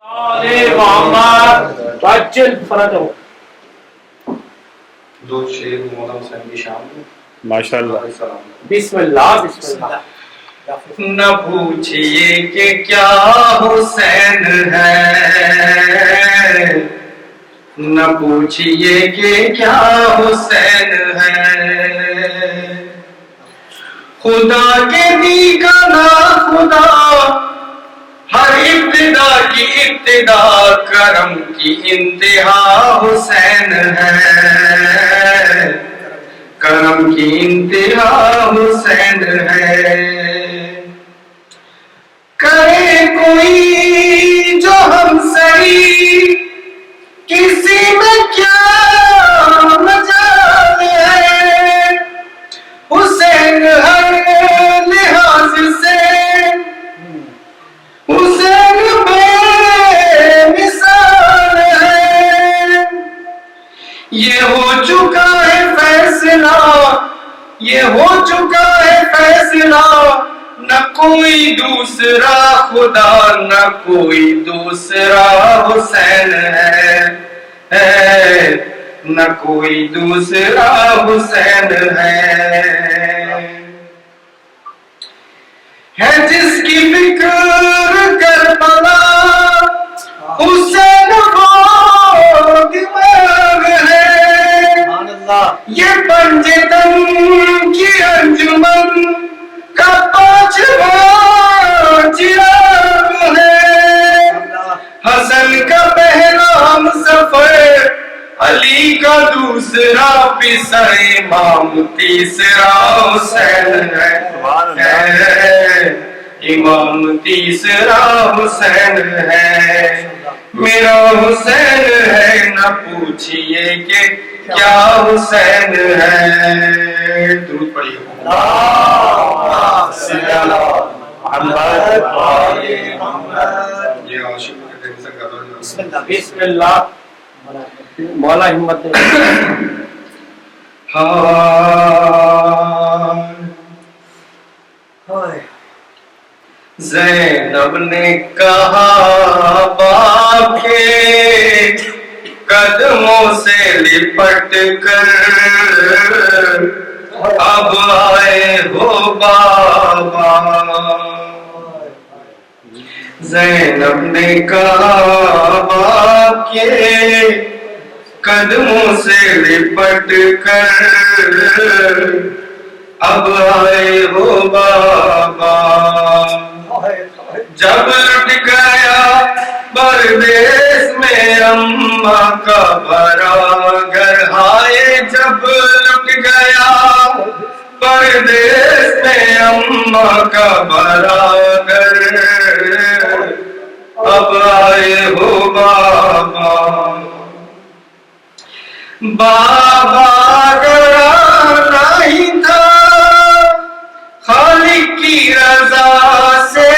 دو شیر محمد حسین کی شام میں ماشاء اللہ. بسم اللہ بسم اللہ. نہ پوچھئے کہ کیا حسین ہے، نہ پوچھئے کہ کیا حسین ہے، خدا کے دی کا نا خدا، ہر ابتدا کی ابتدا، کرم کی انتہا حسین ہے، کرم کی انتہا حسین ہے. کرے کوئی جو ہم سری، کسی میں کیا مجال ہے، حسین ہر لحاظ سے، حسین بے مثال ہے. یہ ہو چکا ہے فیصلہ، یہ ہو چکا ہے فیصلہ، نہ کوئی دوسرا خدا، نہ کوئی دوسرا حسین ہے، نہ کوئی دوسرا حسین ہے جس کی فکر کربلا، حسین وہ دماغ ہے. یہ پنجتن کی انجمن کا پانچواں چراغ ہے. حسن کا پہلا ہم سفر، علی کا دوسرا پسر، امام تیسرا حسین ہے، امام تیسرا حسین ہے. میرا حسین ہے، نہ پوچھئے کہ کیا حسین ہے. درود پڑھیے. بسم اللہ. مولا ہمت دے. زینب نے کہا باپ کے قدموں سے لپٹ کر، اب آئے ہو بابا. زینب نے کہا باپ کے قدموں سے لپٹ کر، اب آئے ہو بابا. جب لٹ گیا پردیس میں اماں کا بھرا گھر، ہائے جب لٹ گیا پردیس میں اماں کا بھرا گھر، اب آئے ہو بابا. بابا گرا نہیں تھا خالق کی رضا سے،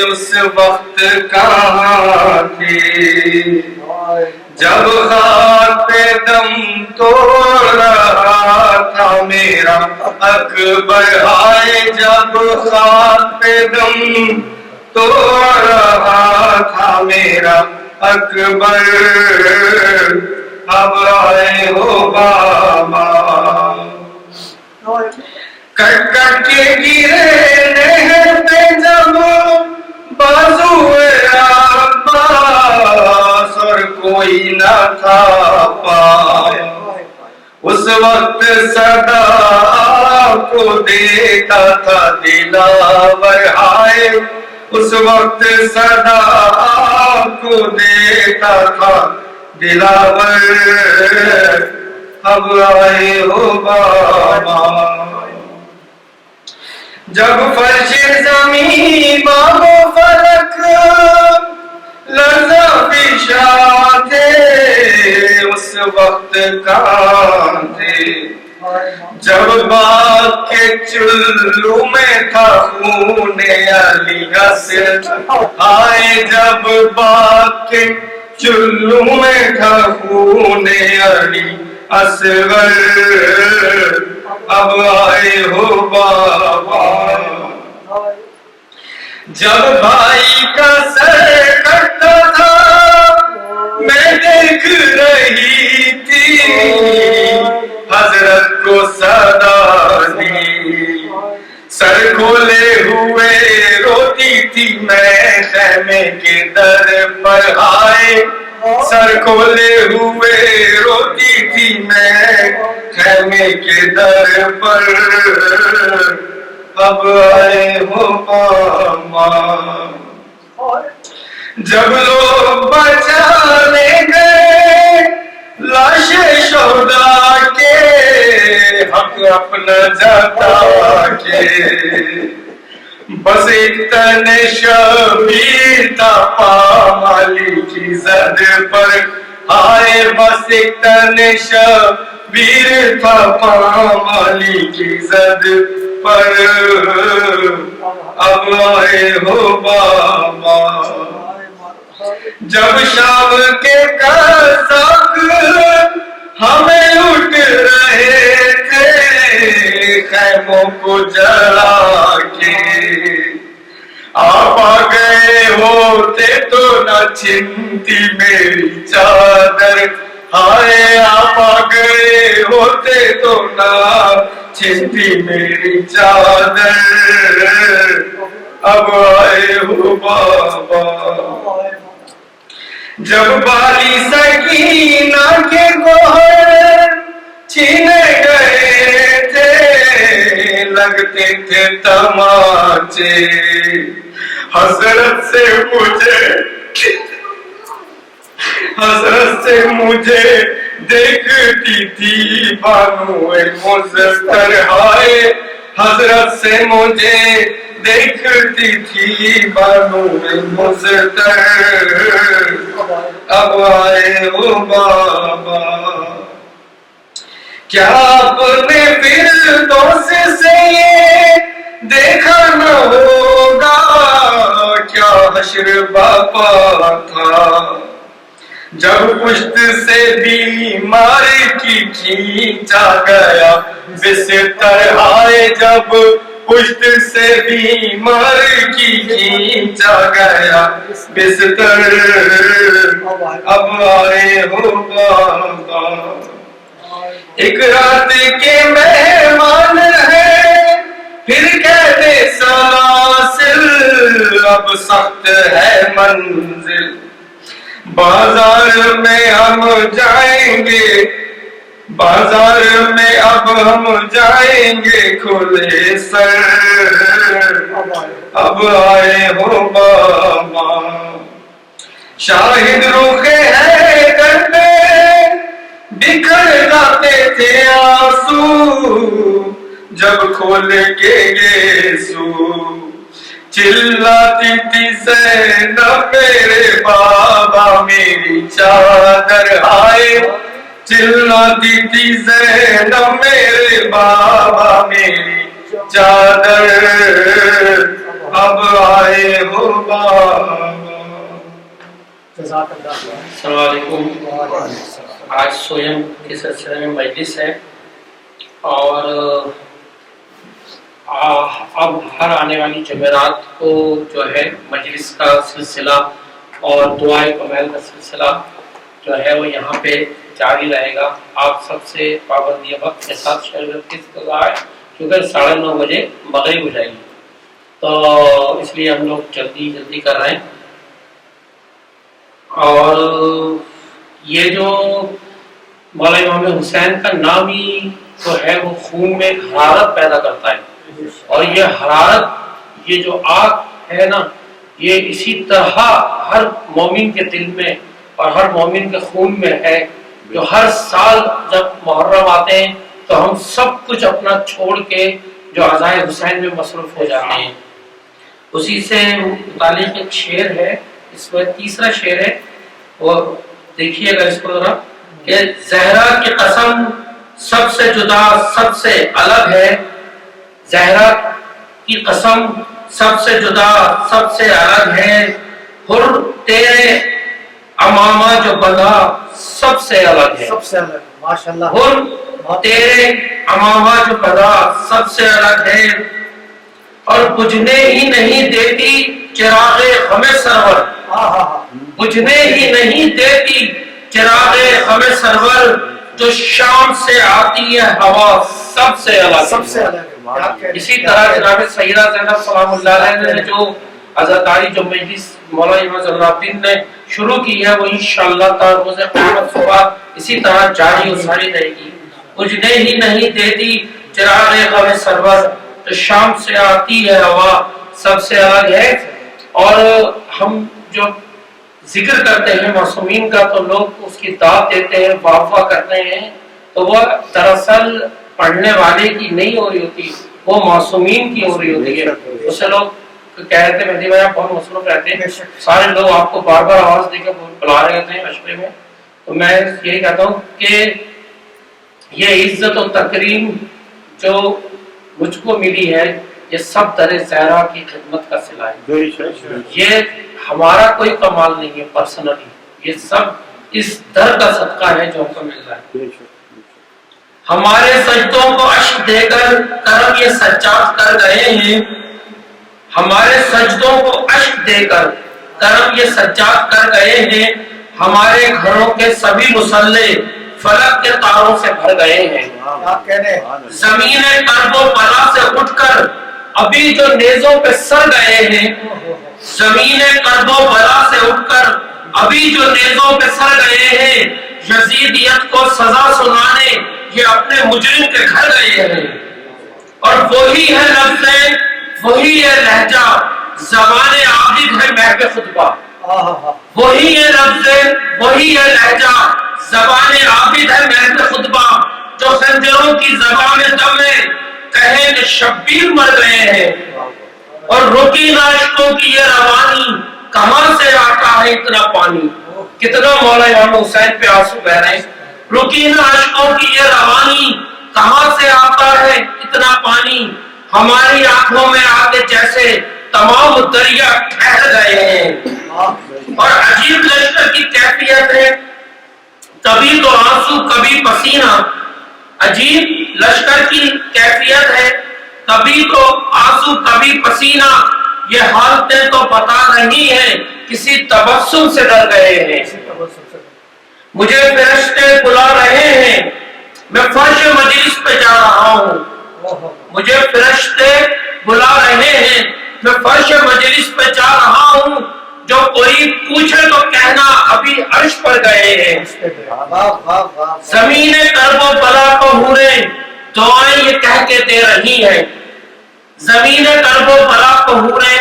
اس وقت کہاں تھے جب خاک پہ دم توڑ رہا تھا میرا اکبر، آئے جب خاک پہ دم توڑ رہا تھا میرا اکبر، اب آئے ہو بابا. کٹ کٹ کے گرے نہر پہ جب بازوئے عباس، اور کوئی نہ تھا پاس، اس وقت صدا کو دیتا تھا دلاور، آئے اس وقت صدا کو دیتا تھا دلاور، اب آئے ہو بابا. جب فرش زمین باب و فلک لرزہ پیشا تھے، اس وقت کہاں تھے جب باغ کے چلو میں تھا خون علی اصغر، آئے جب باغ کے چلو میں تھا خون علی اصغر، اب آئے ہو بابا. جب بھائی کا سر کٹتا حضرت کو صدا دی، سر کھولے ہوئے روتی تھی میں خیمے کے در پر آئے، سر کھولے ہوئے روتی تھی میں خیمے کے در پر، اب آئے ہو ماما۔ جب لوگ بچانے گئے لاش شہداء کے، حق اپنا جاتا کے، بس ایک تن شبیر تھا پامالی کی زد پر، آئے بس ایک تن شبیر تھا پامالی کی زد پر، اب آئے ہو بابا۔ جب شام کے قذاق ہمیں لوٹ رہے تھے خیموں کو جلا کے، آپ آ گئے ہوتے تو نہ چھنتی میری چادر، ہائے آپ آ گئے ہوتے تو نہ چھنتی میری چادر، اب آئے ہو بابا۔ جب بالی سکینہ کے گوہر چھینے گئے تھے، لگتے تھے تماچے، حضرت سے مجھے دیکھتی تھی بانو مزتر، ہائے حضرت سے مجھے دیکھتی تھی بانو مزتر، اب آئے ہو بابا۔ کیا آپ نے فردوس سے یہ دیکھا نہ ہوگا، کیا حشر باپا تھا جب پشت سے بیمار کی کھینچا گیا بستر، آئے جب پشت سے بیمار کی کھینچا گیا بستر، اب آئے ہو بابا۔ ایک رات کے مہمان ہیں پھر کہتے سلاسل، اب سخت ہے منزل، بازار میں ہم جائیں گے، بازار میں اب ہم جائیں گے کھلے سر، اب آئے ہو بابا۔ شاہد روخے ہے در میں بکھر جاتے تھے آنسو، جب کھول کے یسوع چلاتی تھی زینب میرے بابا میری چادر، آئے چلاتی تھی زینب میرے بابا میری چادر، اب آئے ہو بابا۔ السلام علیکم۔ آج سویم کے سلسلے میں مجلس ہے، اور اب ہر آنے والی جمعرات کو جو ہے مجلس کا سلسلہ اور دعائے کمیل کا سلسلہ جو ہے وہ یہاں پہ جاری رہے گا۔ آپ سب سے پابندی وقت کے ساتھ شرکت کی استدعا ہے، کیونکہ 9:30 بجے مغرب ہو جائے گی، تو اس لیے ہم لوگ جلدی کر رہے ہیں۔ اور یہ جو مولا امام حسین کا نام ہی جو ہے وہ خون میں حرارت پیدا کرتا ہے، اور یہ حرارت، یہ جو آگ ہے نا، یہ اسی طرح ہر مومن کے دل میں اور ہر مومن کے خون میں ہے، جو ہر سال جب محرم آتے ہیں تو ہم سب کچھ اپنا چھوڑ کے جو عزائے حسین میں مصروف ہو جاتے ہیں۔ اسی سے متعلق ایک شعر ہے، اس میں تیسرا شعر ہے، وہ دیکھیے گا اس کو ذرا، کہ زہرا کی قسم سب سے جدا سب سے الگ ہے، زہرا کی قسم سب سے جدا سب سے الگ ہے، حر تیرے امامہ جو بندھا سب سے الگ ہے، سب سے الگ، ماشاءاللہ، حر تیرے امامہ جو بندھا سب سے الگ ہے، اور بجھنے ہی نہیں دیتی چراغ غم سرور، بجھنے ہی نہیں دیتی چراغ غم سرور، جو شام سے آتی ہے ہوا سب سے الگ ہے۔ اسی طرح جناب سیدہ زینب سلام اللہ علیہ نے جو عزاداری جو مجلس مولانا امام زین الدین نے شروع کی ہے وہ انشاءاللہ تعالی روز قیامت صبح اسی طرح جاری و ساری رہے گی۔ بجھنے ہی نہیں دیتی چراغ غم سرور، جو شام سے آتی ہے ہوا سب سے الگ ہے۔ اور ہم جو ذکر کرتے ہیں معصومین کا تو لوگ اس کی داد دیتے ہیں، واہ واہ کرتے ہیں، تو وہ دراصل پڑھنے والے کی نہیں ہو رہی ہوتی، وہ معصومین کی ہو رہی ہوتی ہے۔ اسے لوگ کہتے ہیں مہدی بھائی آپ بہت مصروف رہتے ہیں، سارے لوگ آپ کو بار بار آواز دے کے بلا رہے ہوتے ہیں مشورے میں، تو میں یہی کہتا ہوں کہ یہ عزت و تکریم جو مجھ کو ملی ہے یہ سب در زہرا کی خدمت کا صلہ ہے۔ یہ ہمارا کوئی کمال نہیں ہے پرسنلی، یہ سب اس در کا صدقہ ہے جو ہم کو مل رہا ہے۔ ہمارے سجدوں کو اشک دے کر کرم یہ سجاد کر گئے ہیں، ہمارے سجدوں کو اشک دے کر کرم یہ سجاد کر گئے ہیں، ہمارے گھروں کے سبھی مصلے فلک کے تاروں سے بھر گئے ہیں۔ زمین کرب و بلا سے اٹھ کر ابھی جو نیزوں پہ سر گئے ہیں، زمین کرب و بلا سے اٹھ کر ابھی جو نیزوں پہ سر گئے ہیں، یزیدیت کو سزا سنانے یہ اپنے مجرم کے گھر گئے ہیں۔ اور وہی ہے لفظیں، وہی ہے لہجہ، زبان عابد ہے محو خطبہ۔ وہی ہے لفظیں، وہی ہے لہجہ، زبان عابد ہے محو خطبہ، جو خنجروں کی زبان دم میں کہے کہ شبیر مر گئے ہیں۔ اور رکی نہ عشقوں کی یہ روانی، کہاں سے آتا ہے اتنا پانی۔ کتنا مولا امام حسین پہ آنسو بہ رہے ہیں۔ رکی نہ عشقوں کی یہ روانی، کہاں سے آتا ہے اتنا پانی، ہماری آنکھوں میں آتے جیسے تمام دریا ٹھہر گئے ہیں۔ اور عجیب لشکر کی کیفیت ہے، کبھی تو آنسو کبھی پسینہ، عجیب لشکر کی کیفیت ہے، کبھی تو آنسو کبھی پسینہ، یہ حالتیں تو پتا نہیں ہے کسی تبسم سے ڈر گئے ہیں۔ مجھے فرشتے بلا رہے ہیں، میں فرش مجلس پہ جا رہا ہوں۔ مجھے فرشتے بلا رہے ہیں، میں فرش مجلس پہ جا رہا ہوں، جو کوئی پوچھے تو کہنا ابھی عرش پر گئے ہیں۔ زمین کرب و بلا کو حوریں دعائیں یہ کہہ کے دے رہی ہیں، زمین کرب و بلا کو حوریں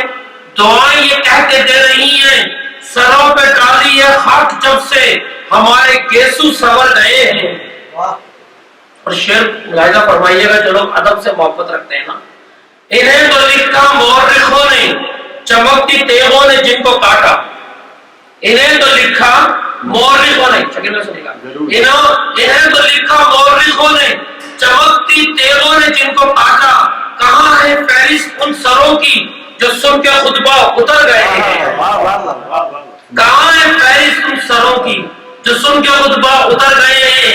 دعائیں یہ کہہ کے دے رہی ہیں، سروں پہ ڈالی ہے خاک جب سے ہمارے گیسو سنور گئے ہیں۔ اور شعر ملاحظہ فرمائیے گا جو لوگ ادب سے محبت رکھتے ہیں نا، انہیں تو لکھا مورخوں نے چمکتی تیغوں نے جن کو کاٹا، انہیں تو لکھا مورخوں نے، شکل میں سنیے گا، انہیں تو لکھا مورخوں نے چمکتی تیغوں نے جن کو کاٹا، کہاں ہے فہرست ان سروں کی جو سن کے خطبہ اتر گئے ہیں۔ کہاں ہے فہرست ان سروں کی جو سن کے خطبہ اتر گئے ہیں۔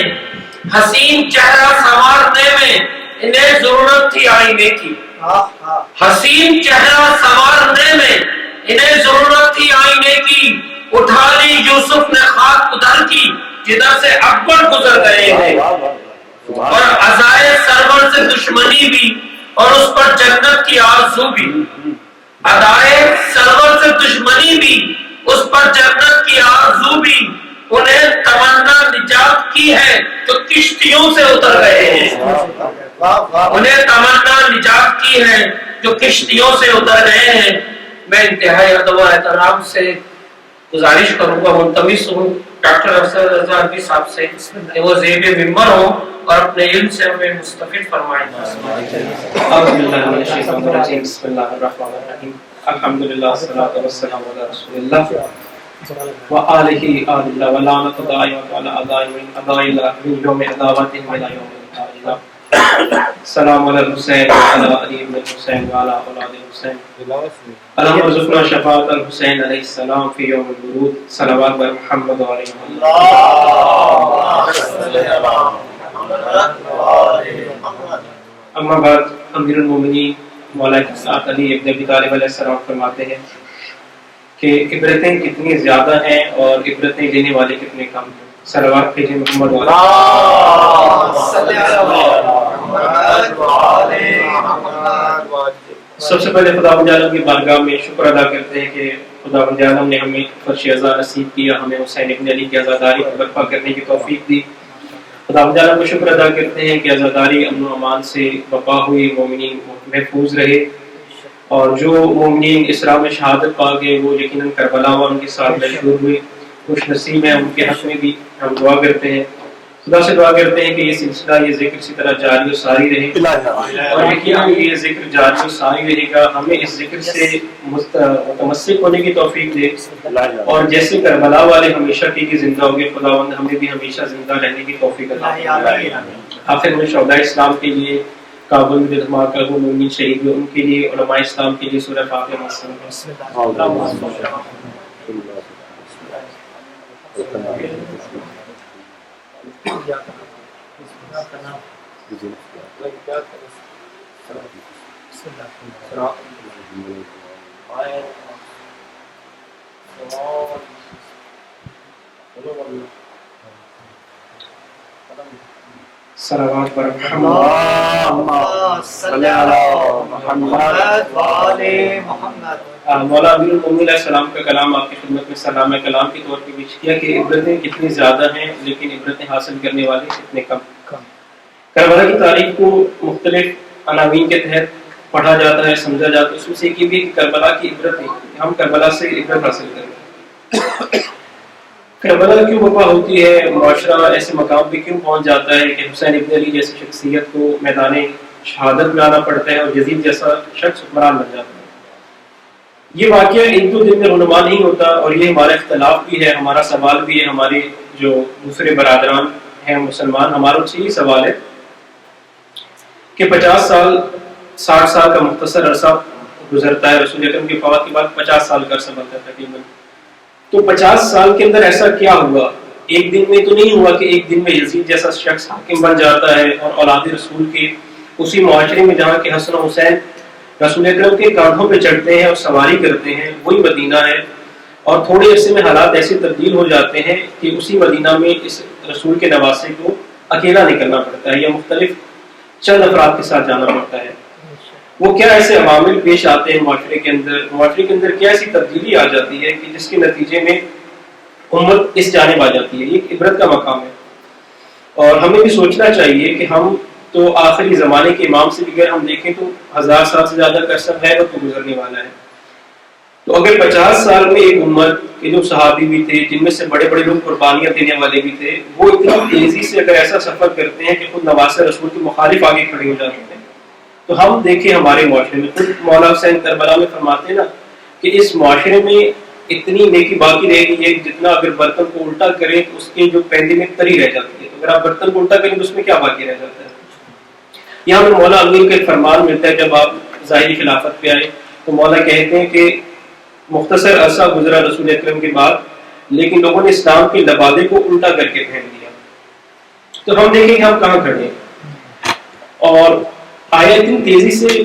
حسین چہرہ سنوارنے میں انہیں ضرورت تھی آئینے کی، حسین چہرہ سنوارنے میں انہیں ضرورت تھی آئینے کی، اٹھا لی یوسف نے خاک ادھر کی جدھر سے اکبر گزر گئے ہیں۔ اور عزائے سرور سے دشمنی بھی اور اس پر جنت کی آرزو بھی، ادائے سرور سے دشمنی بھی اس پر جنت کی آرزو بھی، انہیں تمنا نجات کی ہے جو کشتیوں سے اتر گئے ہیں۔ انہیں تمنا نجات کی ہے جو کشتیوں سے اتر گئے ہیں۔ میں انتہائی ادب و احترام سے گزارش کروں گا، ملتمس ہوں ڈاکٹر افضل رضا عربی صاحب سے کہ وہ زیب ممبر ہوں اور اپنے علم سے ہمیں مستفید فرمائیں۔ اعوذ باللہ من الشیطان الرجیم، بسم اللہ الرحمن الرحیم، الحمدللہ والصلاۃ والسلام علی رسول اللہ وآلہ آلہ ولعنۃ دائمۃ علی اعدائہم اعداء من یوم عداوتہم الی یوم القیامہ۔ السلام علی الحسین وعلی علی بن الحسین وعلی اولاد الحسین، اللہم ارزقنا شفاعۃ الحسین علیہ السلام فی یوم الورود، صلوات بر محمد علیہ اما بعد، امیر المومنین مولا کائنات علی ابن ابی طالب علیہ السلام فرماتے ہیں کہ عبرتیں کتنی زیادہ ہیں اور عبرتیں لینے والے کتنے کم ہیں۔ صلوات بھیجیں محمد وعلی سب سے پہلے خدا عالم کی بارگاہ میں شکر ادا کرتے ہیں کہ خدا عالم نے ہمیں فرش عزا نصیب کیا، ہمیں حسین ابن علی کی عزاداری کو برپا کرنے کی توفیق دی۔ خدا عالم کو شکر ادا کرتے ہیں کہ عزاداری امن و امان سے برپا ہوئی، مومنین محفوظ رہے، اور جو مومنین اسرا میں شہادت پا گئے وہ یقیناً کربلا اور ان کے ساتھ مشہور ہوئے، خوش نصیب ہیں، ان کے حق میں بھی ہم دعا کرتے ہیں، خدا سے دعا کرتے ہیں کہ یہ سلسلہ، یہ ذکر اسی طرح جاری و ساری رہے، اور یقیناً یہ ذکر جاری و ساری رہے گا، ہمیں اس ذکر سے متمسک ہونے کی توفیق دے، اور جیسے کربلا والے ہمیشہ کی زندہ ہو گئے، خداوند ہمیں بھی ہمیشہ زندہ رہنے کی توفیق عطا فرمائے۔ آخر میں شہداء اسلام کے لیے، کابل میں دھماکہ کو مومنین شہید ہوئے ان کے لیے، علماء اسلام کے لیے سورہ فاتحہ صلوات پر مولا امیر المومنین علیہ السلام کا کلام آپ کی خدمت میں سلام کلام کے طور پہ پیش کیا کہ عبرتیں کتنی زیادہ ہیں لیکن عبرتیں حاصل کرنے والے کتنے کم۔ کربلا کی تاریخ کو مختلف عناوین کے تحت پڑھا جاتا ہے، سمجھا جاتا ہے، اس میں سے ایک یہ بھی کہ کربلا کی عبرتیں، ہم کربلا سے عبرت حاصل کریں۔ کربلا کیوں وبا ہوتی ہے، معاشرہ ایسے مقام پہ کیوں پہنچ جاتا ہے کہ حسین ابن علی جیسی شخصیت کو میدان شہادت میں آنا پڑتا ہے اور یزید جیسا شخص حکمران بن جاتا ہے۔ یہ واقعہ ایک دو دن میں رونما نہیں ہوتا، اور یہ ہمارا اختلاف بھی ہے، ہمارا سوال بھی ہے، ہمارے جو دوسرے برادران ہیں مسلمان، ہمارا سے یہ سوال ہے کہ 50 سال 60 سال کا مختصر عرصہ گزرتا ہے، رسول اکرم کی وفات کے بعد 50 سال کا عرصہ بنتا ہے تقریباً، تو 50 سال کے اندر ایسا کیا ہوا؟ ایک دن میں تو نہیں ہوا کہ ایک دن میں یزید جیسا شخص حاکم بن جاتا ہے، اور اولاد رسول کے اسی معاشرے میں جہاں کہ حسن و حسین رسول اکرم کے کاندھوں پہ چڑھتے ہیں اور سواری کرتے ہیں، وہی مدینہ ہے، اور تھوڑے عرصے میں حالات ایسے تبدیل ہو جاتے ہیں کہ اسی مدینہ میں اس رسول کے نواسے کو اکیلا نکلنا پڑتا ہے یا مختلف چند افراد کے ساتھ جانا پڑتا ہے۔ وہ کیا ایسے عوامل پیش آتے ہیں معاشرے کے اندر کیا ایسی تبدیلی آ جاتی ہے کہ جس کے نتیجے میں امت اس جانب آ جاتی ہے؟ یہ عبرت کا مقام ہے، اور ہمیں بھی سوچنا چاہیے کہ ہم تو آخری زمانے کے امام سے بھی اگر ہم دیکھیں تو 1000 سال سے زیادہ کا عرصہ ہے تو گزرنے والا ہے، تو اگر 50 سال میں ایک امت کے جو صحابی بھی تھے، جن میں سے بڑے بڑے لوگ قربانیاں دینے والے بھی تھے، وہ اتنی تیزی سے اگر ایسا سفر کرتے ہیں کہ خود نواسہ رسول کے مخالف آگے کھڑے ہو جاتے ہیں، تو ہم دیکھیں ہمارے معاشرے میں، خود مولا حسین کربلا میں فرماتے ہیں نا کہ اس معاشرے میں اتنی نیکی باقی رہ گئی ہے کہ جتنا اگر برتن کو الٹا کریں تو اس کے جو پہلے میں تری رہ جاتی ہے، تو اگر آپ برتن کو الٹا کریں تو اس میں کیا باقی رہ جاتا ہے؟ یہاں پہ مولا امیر کا ایک فرمان ملتا ہے، جب آپ ظاہری خلافت پہ آئے تو مولا کہتے ہیں کہ مختصر عرصہ گزرا رسول اکرم کے بعد، لیکن لوگوں نے اسلام کے لبادے کو الٹا کر کے پہن لیا، تو ہم دیکھیں کہ ہم کہاں کھڑے ہیں۔ اور آیا اتنی تیزی سے،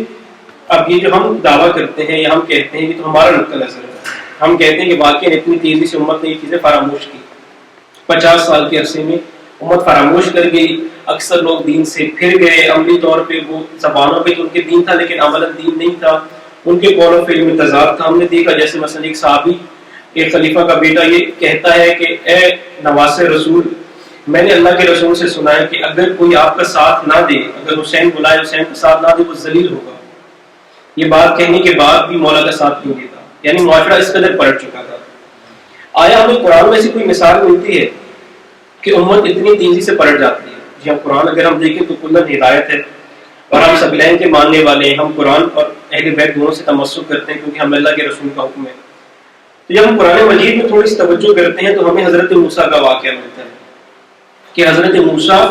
اب یہ جو ہم دعویٰ کرتے ہیں یا ہم کہتے ہیں، یہ تو ہمارا نقطہ نظر ہے، ہم کہتے ہیں کہ واقعی اتنی تیزی سے امت نے یہ چیزیں فراموش کی، 50 سال کے عرصے میں امت فراموش کر گئی، اکثر لوگ دین سے پھر گئے، عملی طور پہ وہ زبانوں پہ تو ان کے دین تھا لیکن عملاً دین نہیں تھا، ان کے قول و فعل میں تضاد تھا۔ ہم نے دیکھا جیسے مثلا ایک صحابی، ایک خلیفہ کا بیٹا یہ کہتا ہے کہ اے نواسے رسول، میں نے اللہ کے رسول سے سنا ہے کہ اگر کوئی آپ کا ساتھ نہ دے، اگر حسین بلائے حسین کا ساتھ نہ دے وہ ذلیل ہوگا۔ یہ بات کہنے کے بعد بھی مولا کا ساتھ نہیں دیتا، یعنی معاشرہ اس قدر پلٹ چکا تھا۔ آیا ہمیں قرآن میں سے کوئی مثال ملتی ہے کہ امت اتنی تیزی سے پلٹ جاتی ہے؟ جی ہم قرآن اگر ہم دیکھیں تو کلن ہدایت ہے، اور ہم سبلین کے ماننے والے ہیں، ہم قرآن اور اہل بیت دونوں سے تمسک کرتے ہیں کیونکہ ہم اللہ کے رسول کا حکم ہے۔ تو جب ہم قرآن مجید میں تھوڑی سی توجہ کرتے ہیں تو ہمیں حضرت موسیٰ کا واقعہ ملتا ہے کہ حضرت موسیٰ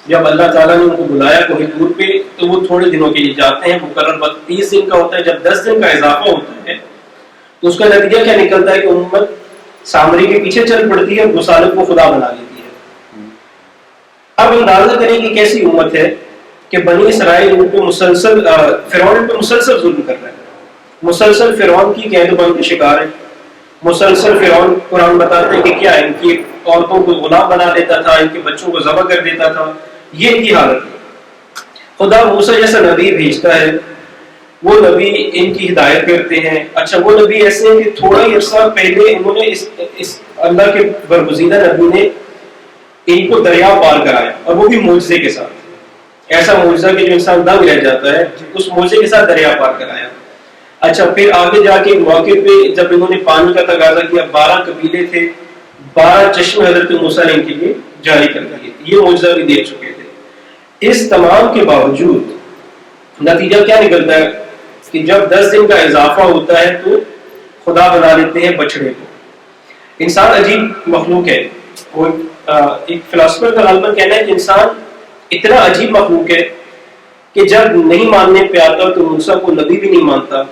جب اللہ تعالیٰ نے ان کو بلایا کوہ طور پہ تو وہ تھوڑے دنوں کے لیے جاتے ہیں، مقرر وقت 30 دن کا ہوتا ہے، جب 10 دن کا اضافہ ہوتا ہے تو اس کا نتیجہ کیا نکلتا ہے کہ امت سامری کے پیچھے چل پڑتی ہے اور گسالت کو خدا بنا لیتی ہے۔ اب اندازہ کریں کہ کیسی امت ہے کہ بنی اسرائیل ان پہ مسلسل فرعون ان پہ مسلسل ظلم کر رہا ہے، مسلسل فرعون کی قید و بند کا شکار ہے، مسلسل فرعون قرآن بتاتے ہیں کہ کیا ان کی عورتوں کو غلام بنا دیتا تھا، ان کے بچوں کو ذبح کر دیتا تھا، یہ ان کی حالت ہے۔ خدا موسیٰ جیسا نبی بھیجتا ہے، وہ نبی ان کی ہدایت کرتے ہیں۔ اچھا وہ نبی ایسے ہیں کہ تھوڑا ہی عرصہ پہلے انہوں نے اس اللہ کے برگزیدہ نبی نے ان کو دریا پار کرایا، اور وہ بھی معجزے کے ساتھ، ایسا معجزہ کہ جو انسان دنگ رہ جاتا ہے، اس معجزے کے ساتھ دریا پار کرایا۔ اچھا پھر آگے جا کے موقع پہ جب انہوں نے پانی کا تقاضا کیا، 12 قبیلے تھے، 12 چشمے حضرت موسیٰ نے ان کے لیے جاری کر دیے، یہ معجزہ بھی دیکھ چکے تھے۔ اس تمام کے باوجود نتیجہ کیا نکلتا ہے کہ جب 10 دن کا اضافہ ہوتا ہے تو خدا بنا لیتے ہیں بچڑے کو۔ انسان عجیب مخلوق ہے، اور ایک فلسفر کا غالباً کہنا ہے کہ انسان اتنا عجیب مخلوق ہے کہ جب نہیں ماننے پہ آتا تو موسیٰ کو نبی بھی نہیں مانتا،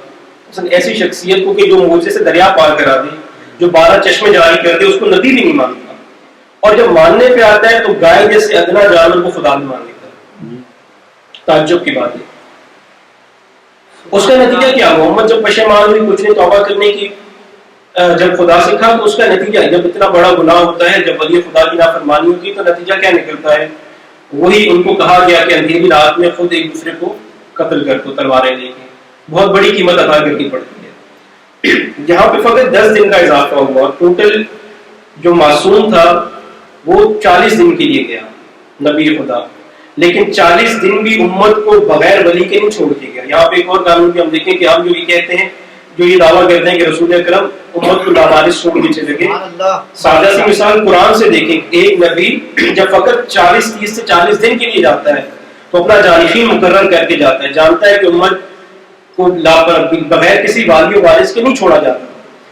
ایسی شخصیت کو کہ جو معجزے سے دریا پار کرا دے، جو 12 چشمے جاری کر دے، اس کو نبی بھی نہیں مانتا، اور جب ماننے پہ آتا ہے تو گائے جیسے ادنا جانور کو خدا بھی مان لیتا ہے۔ تعجب کی بات ہے۔ اس کا نتیجہ کیا؟ محمد جب پشیمان ہوئی، کچھ نے توبہ کرنے کی جب خدا سے کہا، تو اس کا نتیجہ جب اتنا بڑا گناہ ہوتا ہے، جب ولی خدا کی نافرمانی ہوتی ہے، تو نتیجہ کیا نکلتا ہے؟ وہی ان کو کہا گیا کہ اندھیری رات میں خود ایک دوسرے کو قتل کر دو تلواریں لے کے، بہت بڑی قیمت ادا کرنی پڑتی ہے۔ یہاں پہ فقط 10 دن کا اضافہ ہوا، ٹوٹل جو معصوم تھا وہ 40 دن کے لیے گیا نبی خدا، لیکن 40 دن بھی امت کو بغیر ولی کے نہیں چھوڑ کے گیا۔ یہاں پہ ایک اور قانون بھی ہم دیکھیں کہ ہم جو یہ کہتے ہیں، جو یہ دعویٰ کرتے ہیں کہ رسول اکرم امت کو لوارث چھوڑ کے چلے گئے، سادہ سی مثال قرآن سے دیکھیں، ایک نبی جب فقط 30 سے 40 دن کے لیے جاتا ہے تو اپنا جانشین مقرر کر کے جاتا ہے، جانتا ہے کہ امت کو بغیر کسی والی و وارث کے نہیں چھوڑا جاتا،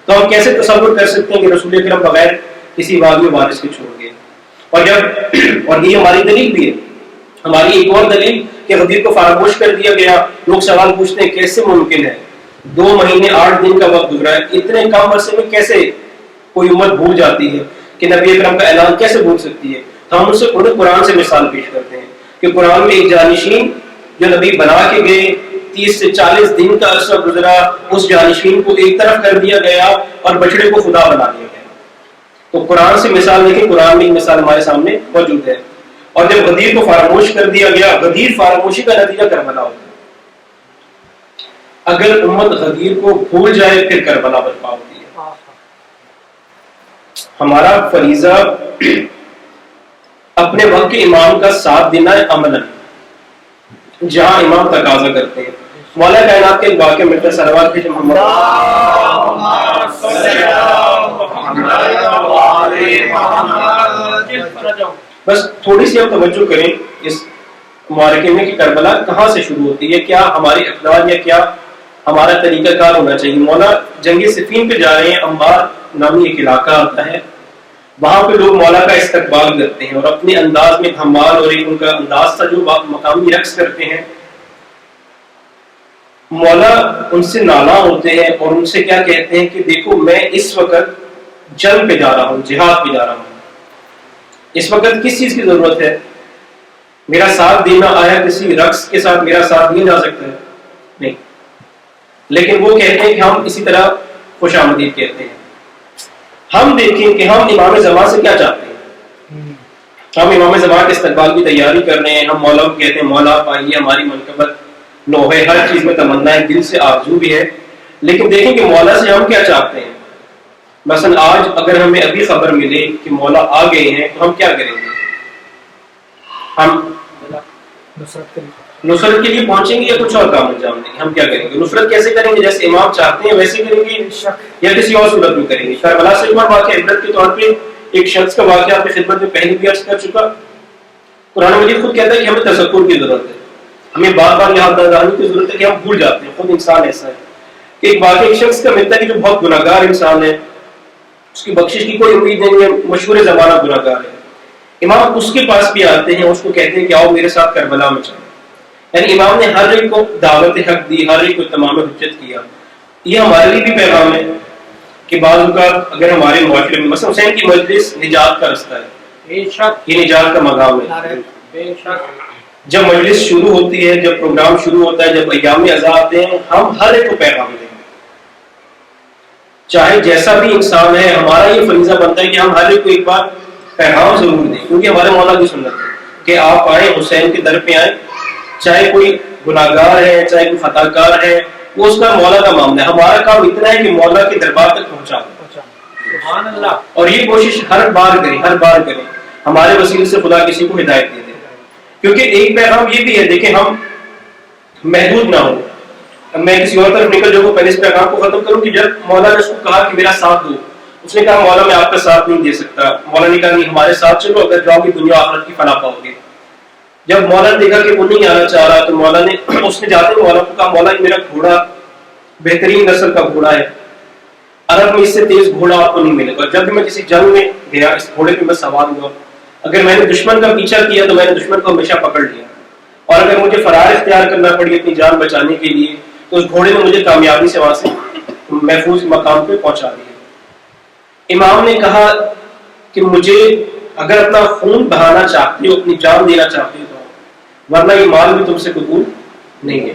تو ہم کیسے تصور کر سکتے ہیں کہ رسول اکرم بغیر کسی والی و وارث کے چھوڑ گئے؟ اور یہ ہماری دلیل بھی ہے، ہماری ایک اور دلیل کہ غدیر کو فراموش کر دیا گیا۔ لوگ سوال پوچھتے ہیں کیسے ممکن ہے؟ 2 مہینے 8 دن کا وقت گزرا ہے، اتنے کم عرصے میں کیسے کوئی امت بھول جاتی ہے کہ نبی اکرم کا اعلان کیسے بھول سکتی ہے؟ تو ہم ان سے قرآن سے مثال پیش کرتے ہیں کہ قرآن میں ایک جانشین جو نبی بنا کے گئے، 30 سے 40 دن کا عرصہ گزرا، اس جانشین کو ایک طرف کر دیا گیا اور بچڑے کو خدا بنا دیا گیا۔ تو قرآن سے مثال دیکھیں، قرآن میں ایک مثال ہمارے سامنے موجود ہے۔ اور جب غدیر کو فراموش کر دیا گیا، غدیر فراموشی کا نتیجہ کربلا ہوتا ہے۔ اگر امت غدیر کو بھول جائے پھر کربلا برپا ہوتی ہے۔ ہمارا فریضہ اپنے وقت کے امام کا ساتھ دینا ہے عملاً، جہاں امام تقاضا کرتے ہیں۔ مولا کائنات کے ایک واقعہ ملتا ہے، صلوات بھیجیں محمد۔ بس تھوڑی سی ہم توجہ کریں اس معرکے میں کہ کربلا کہاں سے شروع ہوتی ہے، کیا ہمارے اقدار یا کیا ہمارا طریقہ کار ہونا چاہیے۔ مولا جنگ صفین پہ جا رہے ہیں، انبار نامی ایک علاقہ آتا ہے، وہاں پہ لوگ مولا کا استقبال کرتے ہیں اور اپنے انداز میں دھمال، اور ایک ان کا انداز تھا جو مقامی رقص کرتے ہیں۔ مولا ان سے نالاں ہوتے ہیں اور ان سے کیا کہتے ہیں کہ دیکھو میں اس وقت جنگ پہ جا رہا ہوں، جہاد پہ جا رہا ہوں، اس وقت کس چیز کی ضرورت ہے؟ میرا ساتھ دینا آیا کسی رقص کے ساتھ میرا ساتھ دیا جا سکتا ہے؟ نہیں، لیکن وہ کہتے ہیں کہ ہم اسی طرح خوش آمدید کہتے ہیں۔ ہم دیکھیں کہ ہم امام زمان سے کیا چاہتے ہیں، ہم امام زمان کے استقبال کی تیاری کر رہے ہیں، ہم مولا کو کہتے ہیں مولا پائیے ہماری منقبت لو ہے، ہر چیز میں تمنا ہے، دل سے آرزو بھی ہے، لیکن دیکھیں کہ مولا سے ہم کیا چاہتے ہیں۔ مثلا آج اگر ہمیں ابھی خبر ملے کہ مولا آ گئے ہیں تو ہم کیا کریں گے؟ ہم نصرت کے لیے پہنچیں گے یا کچھ اور کام انجام دیں گے؟ ہم کیا کریں گے؟ نصرت کیسے کریں گے؟ جیسے امام چاہتے ہیں ویسے کریں گے یا کسی اور صورت میں کریں گے؟ کربلا سے ایک بار واقعہ عبرت کے طور پہ ایک شخص کا واقعہ آپ کی خدمت میں پہلے بھی عرض کر چکا۔ قرآن مجید خود کہتا ہے کہ ہمیں تذکر کی ضرورت ہے، ہمیں بار بار یاد دہانی کی ضرورت ہے کہ ہم بھول جاتے ہیں۔ خود انسان ایسا ہے کہ ایک واقعہ ایک شخص کا ملتا ہے کہ جو بہت گناہگار انسان ہے، اس کی بخشش کی کوئی امید نہیں ہے، مشہور زمانہ گناہگار ہے۔ امام اس کے پاس بھی آتے ہیں، اس کو کہتے ہیں کہ آؤ میرے ساتھ کربلا میں چلو۔ یعنی امام نے ہر ایک کو دعوت حق دی، ہر ایک کو تمام حجت کیا۔ یہ ہمارے لیے بھی پیغام ہے کہ بعض اوقات اگر ہمارے معاشرے میں مثلا حسین کی مجلس نجات کا رستہ ہے، یہ نجات کا مقام ہے۔ جب مجلس شروع ہوتی ہے، جب پروگرام شروع ہوتا ہے، جب ایام عزا آتے ہیں، ہم ہر ایک کو پیغام دیں چاہے جیسا بھی انسان ہے، ہمارا یہ فریضہ بنتا ہے کہ ہم ہر ایک کو ایک بار پیغام ضرور دیں، کیونکہ ہمارے مولا کی سنت ہے کہ آپ آئیں، حسین کے در پہ آئیں، چاہے کوئی گناہگار ہے، چاہے کوئی خطا کار ہے، وہ اس کا مولا کا معاملہ ہے. ہمارا کام اتنا ہے کہ مولا کے دربار تک پہنچا. سبحان اللہ. اور یہ کوشش ہر بار کریں ہمارے وسیلے سے خدا کسی کو ہدایت دے دے. کیونکہ ایک پیغام یہ بھی ہے، دیکھیں ہم محدود نہ ہوں. میں کسی اور طرف نکل جاؤں، پہلے اس پیغام کو ختم کروں کہ جب مولا نے اس کو کہا کہ میرا ساتھ دو، اس نے کہا مولا میں آپ کا ساتھ نہیں دے سکتا. مولا نے کہا نہیں، ہمارے ساتھ چلو، اگر جاؤ گے دنیا آخرت کی فلاح پاؤ گے. جب مولا نے دیکھا کہ وہ نہیں آنا چاہ رہا تو مولا نے اس نے جاتے مولا کو کہا مولا یہ میرا گھوڑا بہترین نسل کا گھوڑا ہے، عرب میں اس سے تیز گھوڑا آپ کو نہیں ملے گا. جب بھی میں کسی جنگ میں گیا اس گھوڑے پہ میں سوار ہوا، اگر میں نے دشمن کا پیچھا کیا تو میں نے دشمن کو ہمیشہ پکڑ لیا، اور اگر مجھے فرار اختیار کرنا پڑی اپنی جان بچانے کے لیے تو اس گھوڑے نے مجھے کامیابی سے وہاں سے محفوظ مقام پہ پہنچا دیا. امام نے کہا کہ مجھے اگر اپنا خون بہانا چاہتے ہو، اپنی جان دینا چاہتے ہو، ورنہ یہ مال بھی تم سے قبول نہیں ہے.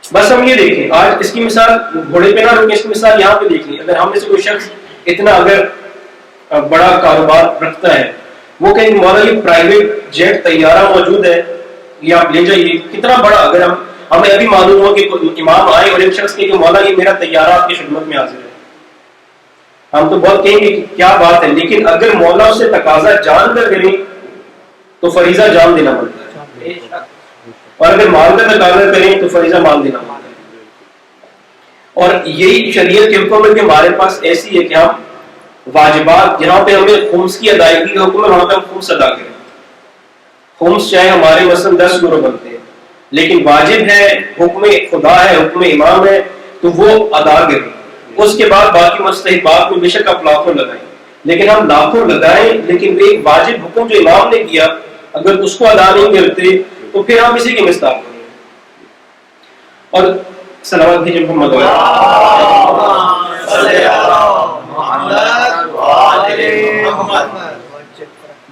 بس ہم یہ دیکھیں، آج اس کی مثال گھوڑے پہ نہ رکیں، اس کی مثال یہاں پہ دیکھ لیں. اگر ہم میں سے کوئی شخص اتنا اگر بڑا کاروبار رکھتا ہے، وہ کہیں کہ مولا یہ پرائیویٹ جیٹ طیارہ موجود ہے، یہ آپ لے جائیے. کتنا بڑا، اگر ہمیں ابھی معلوم ہو کہ امام آئے اور ایک شخص کہے کہ مولا یہ میرا طیارہ آپ کی خدمت میں حاضر ہے، ہم تو بہت کہیں گے کہ کیا بات ہے. لیکن اگر مولا اسے تقاضا جان کر کریں تو فریضہ جان دینا پڑتا ہے، اور اگر مال کا تقاضا کریں تو فریضہ مال دینا پڑتا ہے. اور یہی شریعت کے حکم ہے کہ ہمارے پاس ایسی ہے کہ ہم واجبات جہاں پہ ہمیں خمس کی ادائیگی کا حکم ہے وہاں پہ ہم خمس ادا کریں. خمس چاہے ہمارے مثلاً 10 یورو بنتے ہیں، لیکن واجب ہے، حکم خدا ہے، حکم امام ہے تو وہ ادا کریں. اس کے بعد باقی مستحبات میں بے شک آپ لاکھوں لگائیں، لیکن ہم لاکھوں لگائیں لیکن ایک واجب حکم جو امام نے کیا اگر اس کو ادا نہیں کرتے تو پھر ہم اسی کے مستحق ہیں. اور صلوات بھیجیں محمد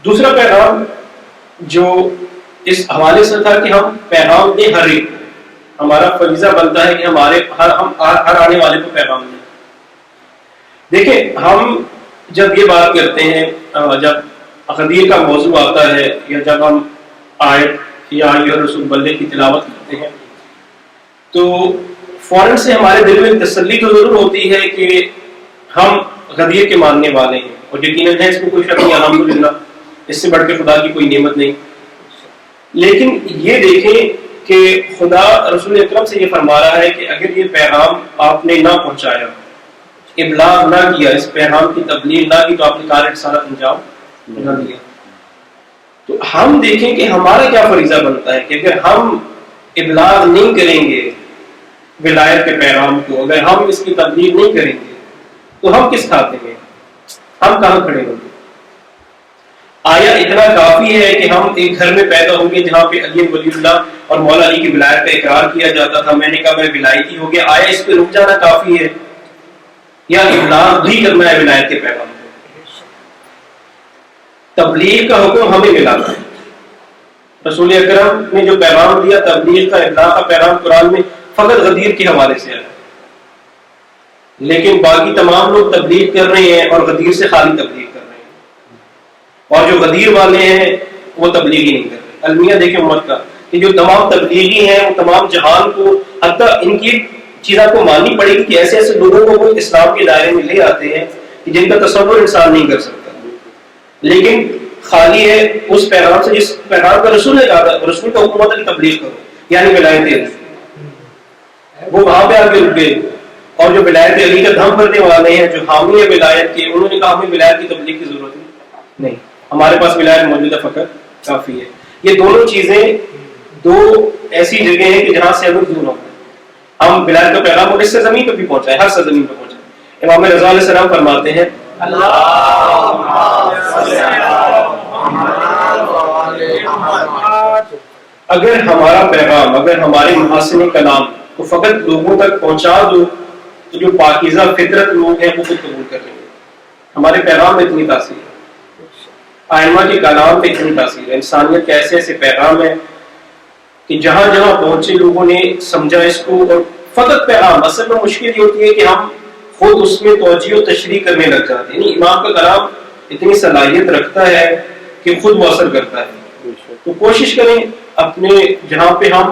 دوسرا پیغام جو اس حوالے سے تھا کہ ہم پیغام دیں ہر ایک، ہمارا فریضہ بنتا ہے کہ ہم ہر آنے والے کو پیغام دیں. دیکھیں ہم جب یہ بات کرتے ہیں، جب غدیر کا موضوع آتا ہے یا جب ہم آیت یا رسول بلے کی تلاوت کرتے ہیں تو فوراً سے ہمارے دل میں تسلی تو ضرور ہوتی ہے کہ ہم غدیر کے ماننے والے ہیں، اور یقیناً ہے اس میں کوئی شک نہیں، الحمدللہ اس سے بڑھ کے خدا کی کوئی نعمت نہیں. لیکن یہ دیکھیں کہ خدا رسول اکرم سے یہ فرما رہا ہے کہ اگر یہ پیغام آپ نے نہ پہنچایا، ابلاغ نہ کیا، اس پیغام کی تبلیغ نہ کی تو آپ نے کار رسالت انجام نہ دیا. تو ہم دیکھیں کہ ہمارا کیا فریضہ بنتا ہے کہ اگر ہم ابلاغ نہیں کریں گے ولایت کے پیغام کو، اگر ہم اس کی تبلیغ نہیں کریں گے تو ہم کس کھاتے میں، ہم کہاں کھڑے ہوں گے؟ آیا اتنا کافی ہے کہ ہم ایک گھر میں پیدا ہوں گے جہاں پہ علی ولی اللہ اور مولا علی کی ولایت کا اقرار کیا جاتا تھا، میں نے کہا میں ولایتی ہو گیا، آیا اس پہ رک جانا کافی ہے یا ابلاغ بھی کرنا ہے ولایت کے پیغام کو؟ تبلیغ کا حکم ہمیں ملا تھا، رسول اکرم نے جو پیغام دیا تبلیغ کا، ابلاغ کا پیغام قرآن میں فقط غدیر کے حوالے سے آیا، لیکن باقی تمام لوگ تبلیغ کر رہے ہیں اور غدیر سے خالی تبلیغ کر رہے ہیں، اور جو غدیر والے ہیں وہ تبلیغ ہی نہیں کر رہے. المیہ دیکھیں امت کا کہ جو تمام تبلیغی ہیں وہ تمام جہان کو، حتیٰ ان کی چیزوں کو ماننی پڑے گی کہ ایسے ایسے لوگوں کو وہ اسلام کے دائرے میں لے آتے ہیں کہ جن کا تصور انسان نہیں کر سکتا، لیکن خالی ہے اس پیغام سے جس پیغام کا رسول نے کہا تھا، رسول کا حکم ہوتا ہے کہ تبلیغ کرو، یعنی ولایت علی. وہ وہاں پہ آ کے رک گئے، اور جو ولایت علی کا دھم کرنے والے ہیں، جو حامی ہے ولایت کے، انہوں نے کہا ہمیں ولایت کی تبلیغ کی ضرورت نہیں، ہمارے پاس ولایت موجودہ فقط کافی ہے. یہ دونوں چیزیں دو ایسی جگہ ہیں کہ جہاں سے ہمیں دور ہونا ہے. ہم ولایت کا پیغام اس سے زمین پہ بھی پہنچائے، ہر سرزمین پہ پہنچائے. امام رضا علیہ السلام فرماتے ہیں اگر ہمارا پیغام، اگر ہمارے محاسن کلام کو فقط لوگوں تک پہنچا دو تو جو پاکیزہ فطرت لوگ ہیں وہ خود قبول کر لیں گے. ہمارے پیغام میں اتنی تاثیر ہے، آئمہ کے کلام پہ اتنی تاثیر ہے، انسانیت کے ایسے ایسے پیغام ہے کہ جہاں جہاں پہنچے لوگوں نے سمجھا اس کو. اور فقط پیغام، اصل میں مشکل یہ ہوتی ہے کہ ہم خود اس میں توجہ و تشریح کرنے لگ جاتے ہیں. یعنی امام کا کلام اتنی صلاحیت رکھتا ہے کہ خود وہ اثر کرتا ہے. تو کوشش کریں اپنے جہاں پہ ہم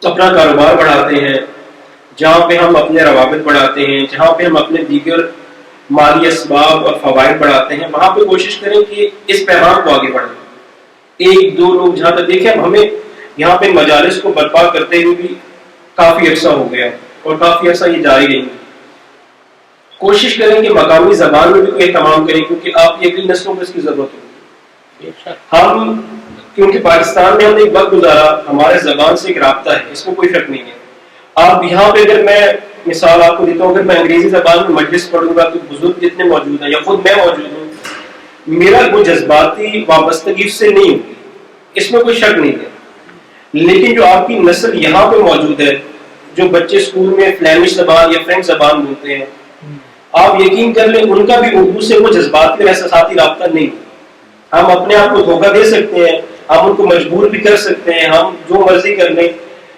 اپنا کاروبار بڑھاتے ہیں، جہاں پہ ہم اپنے روابط بڑھاتے ہیں، جہاں پہ ہم اپنے دیگر مالی اسباب اور فوائد بڑھاتے ہیں، وہاں پہ کوشش کریں کہ اس پیغام کو آگے بڑھائیں. ایک دو لوگ جہاں تک دیکھیں، ہمیں یہاں پہ مجالس کو برپا کرتے ہوئے بھی کافی عرصہ ہو گیا اور کافی عرصہ یہ جاری رہی. کوشش کریں کہ مقامی زبان میں بھی کوئی اہتمام کریں، کیونکہ آپ کی اگلی نسلوں کو اس کی ضرورت ہوگی. ہم کیونکہ پاکستان میں ہم نے ایک وقت گزارا، ہمارے زبان سے ایک رابطہ ہے، اس میں کوئی شک نہیں ہے. آپ یہاں پہ اگر میں مثال آپ کو دیتا ہوں، اگر میں انگریزی زبان میں مجلس پڑھوں گا تو بزرگ جتنے موجود ہیں یا خود میں موجود ہوں، میرا کوئی جذباتی وابستگی اس سے نہیں ہوگی، اس میں کوئی شک نہیں ہے. لیکن جو آپ کی نسل یہاں پہ موجود ہے، جو بچے اسکول میں فلینش زبان یا فرینچ زبان بولتے ہیں، آپ یقین کر لیں ان کا بھی اردو سے وہ جذباتی اور احساساتی رابطہ نہیں. ہم اپنے آپ کو دھوکہ دے سکتے ہیں، ہم ان کو مجبور بھی کر سکتے ہیں، ہم جو مرضی کر لیں،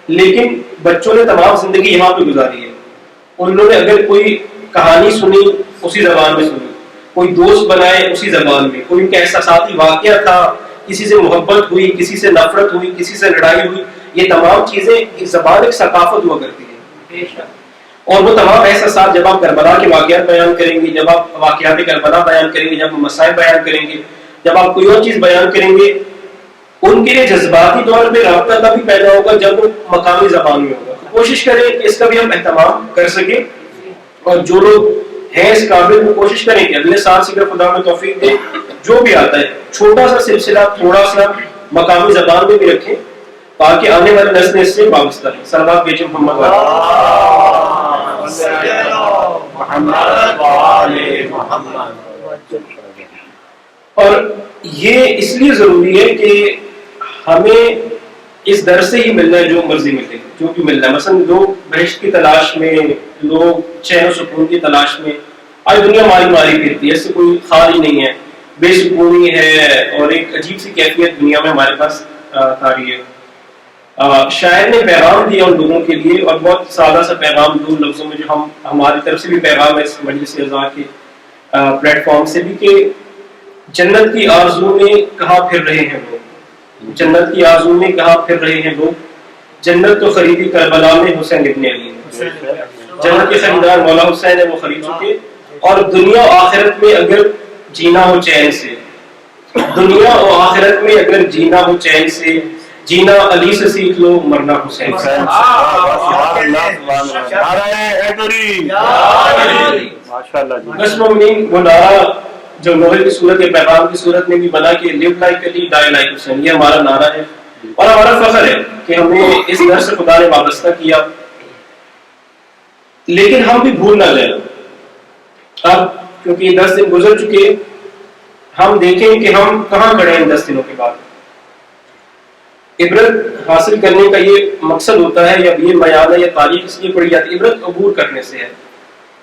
لیکن بچوں نے تمام زندگی یہاں پہ گزاری ہے. انہوں نے اگر کوئی کہانی سنی اسی زبان میں سنی، کوئی دوست بنائے اسی زبان میں، کوئی ان کا احساساتی واقعہ تھا، کسی سے محبت ہوئی، کسی سے نفرت ہوئی، کسی سے لڑائی ہوئی، یہ تمام چیزیں ایک زبان ایک ثقافت ہوا کرتی ہے. اور وہ تمام احساسات جب آپ کربلا کے واقعات بیان کریں گے، جب آپ واقعات کربلا بیان کریں گے، جب آپ مسائل بیان کریں گے، جب آپ کوئی اور چیز بیان کریں گے، ان کے لیے جذباتی طور پہ رابطہ تبھی پیدا ہوگا جب وہ مقامی زبان میں ہوگا. کوشش کریں کہ اس کا بھی ہم اہتمام کر سکیں، اور جو لوگ ہیں اس قابل وہ کوشش کریں کہ اگلے سال سے اگر خدا میں توفیق دے، جو بھی آتا ہے چھوٹا سا سلسلہ تھوڑا سا مقامی زبان میں بھی رکھیں تاکہ آنے والی نسلیں اس سے وابستہ رہیں. صلوات بھیجیں محمد اور یہ اس لیے ضروری ہے کہ ہمیں اس در سے ہی ملنا ہے جو مرضی ملے، جو بھی ملنا ہے. مثلا لوگ بہشت کی تلاش میں، لوگ چین و سکون کی تلاش میں، آج دنیا ماری ماری پھرتی ہے، اس سے کوئی خالی نہیں ہے، بے سکونی ہے اور ایک عجیب سی کیفیت دنیا میں ہمارے پاس تاری ہے. شاعر نے پیغام دیا ان لوگوں کے لیے، اور بہت سادہ سا پیغام دو لفظوں میں جو ہماری طرف سے بھی پیغام ہے اس مجلس اعزاز کے پلیٹ فارم سے بھی، کہ جنت کی آرزو میں کہاں پھر رہے ہیں لوگ، جنت کی آرزو میں کہاں پھر رہے ہیں لوگ، جنت تو خریدی کربلا میں حسین ابن علی نے. جنت کے خریدار مولا حسین ہے، وہ خرید چکے. اور دنیا و آخرت میں اگر جینا ہو چین سے، دنیا و آخرت میں اگر جینا ہو چین سے، جینا علی سے سیکھ لو، مرنا حسین سے. وہ نعرہ جو نوحل کی صورت یا پیغام کی صورت میں بھی بنا کہ لیو لائک علی ڈائی لائک حسین، یہ ہمارا نعرہ ہے اور ہمارا فخر ہے کہ ہمیں اس در سے خدا نے وابستہ کیا. لیکن ہم بھی بھول نہ جائیں. اب کیونکہ یہ 10 دن گزر چکے، ہم دیکھیں کہ ہم کہاں کھڑے ہیں 10 دنوں کے بعد. عبرت حاصل کرنے کا یہ مقصد ہوتا ہے، یا یہ میعاد ہے یا تاریخ اس لیے پڑھی جاتی ہے، عبرت عبور کرنے سے ہے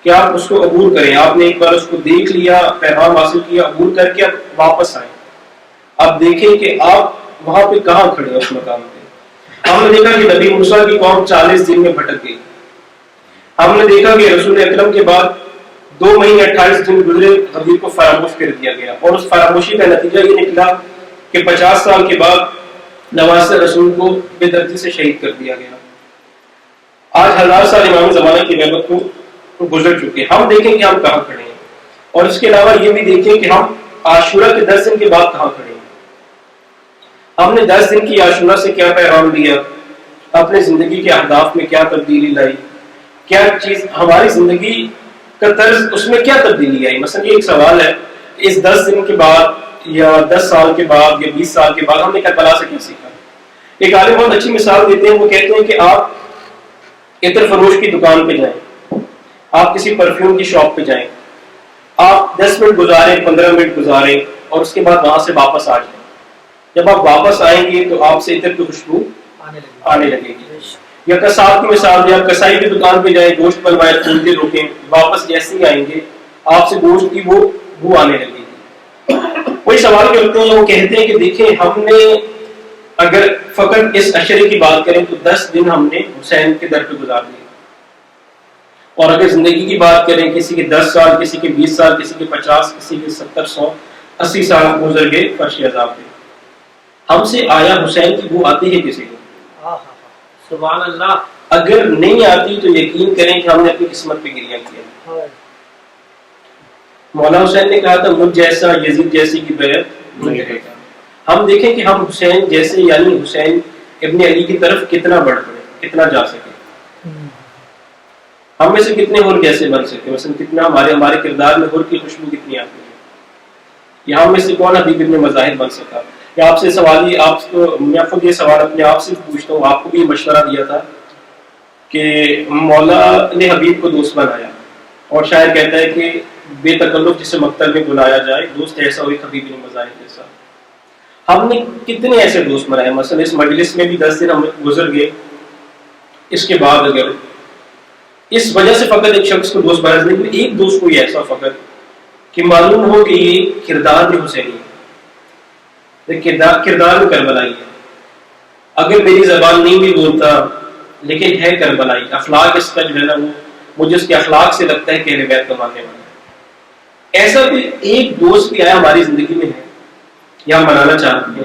کہ آپ اس کو عبور کریں. آپ نے ایک بار اس کو دیکھ لیا، پیغام حاصل کیا، عبور کر کے اب واپس آئیں. اب دیکھیں کہ آپ وہاں پہ کہاں کھڑے ہیں اس مقام پہ. ہم نے دیکھا کہ نبی موسیٰ کی قوم 40 دن میں بھٹک گئی. ہم نے دیکھا کہ رسول اکرم کے بعد 2 مہینے 28 دن گزرے، حبیب کو فراموش کر دیا گیا، اور اس فراموشی کا نتیجہ یہ نکلا کہ 50 سال کے بعد نواسہ رسول کو بے دردی سے شہید کر دیا گیا. آج 1000 سال امام زمانے کی نعمت کو گزر چکے. ہم دیکھیں کہ ہم کہاں کھڑے ہیں، اور اس کے علاوہ یہ بھی دیکھیں کہ ہم عاشورہ کے 10 دن کے بعد کہاں کھڑے ہیں. ہم نے 10 دن کی عاشورہ سے کیا پیغام دیا، اپنے زندگی کے اہداف میں کیا تبدیلی لائی، کیا چیز ہماری زندگی کا طرز اس میں کیا تبدیلی آئی. مثلا یہ ایک سوال ہے، اس 10 دن کے بعد یا 10 سال کے بعد یا 20 سال کے بعد ہم نے کربلا سے کیا سیکھا. ایک عالم بہت اچھی مثال دیتے ہیں، وہ کہتے ہیں کہ آپ عطر فروش کی دکان پہ جائیں، آپ کسی پرفیوم کی شاپ پہ جائیں، آپ 10 منٹ گزاریں، 15 منٹ گزاریں، اور اس کے بعد وہاں سے واپس آ جائیں. جب آپ واپس آئیں گے تو آپ سے عطر کی خوشبو آنے لگے گی. یا کساب کی مثال دیں، آپ کسائی کی دکان پہ جائیں، گوشت بنوائیں، کھولتے روکیں، واپس جیسے ہی آئیں گے آپ سے گوشت کی وہ بو آنے لگے گی. وہی سوال کرتے ہیں، وہ کہتے ہیں کہ دیکھیں ہم نے اگر فقط اس اشرے کی بات کریں تو 10 دن ہم نے حسین کے در پہ گزار دیے. اور اگر زندگی کی بات کریں، کسی کے 10 سال، کسی کے 20 سال، کسی کے 50، کسی کے 70، 100، 80 سال گزر گئے فرش عذاب میں. ہم سے آیا حسین کی بو آتی ہے کسی کو؟ سبحان اللہ. اگر نہیں آتی تو یقین کریں کہ ہم نے اپنی قسمت پہ گریہ کیا. مولا حسین نے کہا تھا مجھ جیسا یزید جیسی کی بیعت نہیں کرے گا. ہم دیکھیں کہ ہم حسین جیسے یعنی حسین ابن علی کی طرف کتنا بڑھ پڑے، کتنا جا سکے. ہم میں سے کتنے حر جیسے بن سکتے، مثلا کتنا ہمارے کردار میں حر کی خوشبو کتنی آتی ہے. یا ہم میں سے کون حبیب ابن مظاہر بن سکا. یا آپ سے سوال ہی آپ کو، میں خود یہ سوال اپنے آپ سے پوچھتا ہوں، آپ کو بھی مشورہ دیا تھا کہ مولا نے حبیب کو دوست بنایا، اور شاعر کہتا ہے کہ بے تکلف جسے مقتل میں بلایا جائے، دوست ایسا ہوئی حبیب ابن مظاہر جیسا. ہم نے کتنے ایسے دوست بنائے. مثلا اس مجلس میں بھی 10 دن ہم گزر گئے، اس کے بعد اگر اس وجہ سے فقط ایک شخص کو دوست بنا نہیں، ایک دوست کوئی ایسا فقط کہ معلوم ہو کہ یہ کردار بھی حسینی ہے، کردار بھی کربلائی ہے. اگر میری زبان نہیں بھی بولتا لیکن ہے کربلائی، اخلاق اس کا جو ہے نا وہ مجھے اس کے اخلاق سے لگتا ہے کہ اہل بیت کا ماننے والا ہے. ایسا کوئی ایک دوست بھی آیا ہماری زندگی میں ہے یا ہم منانا چاہتے ہیں.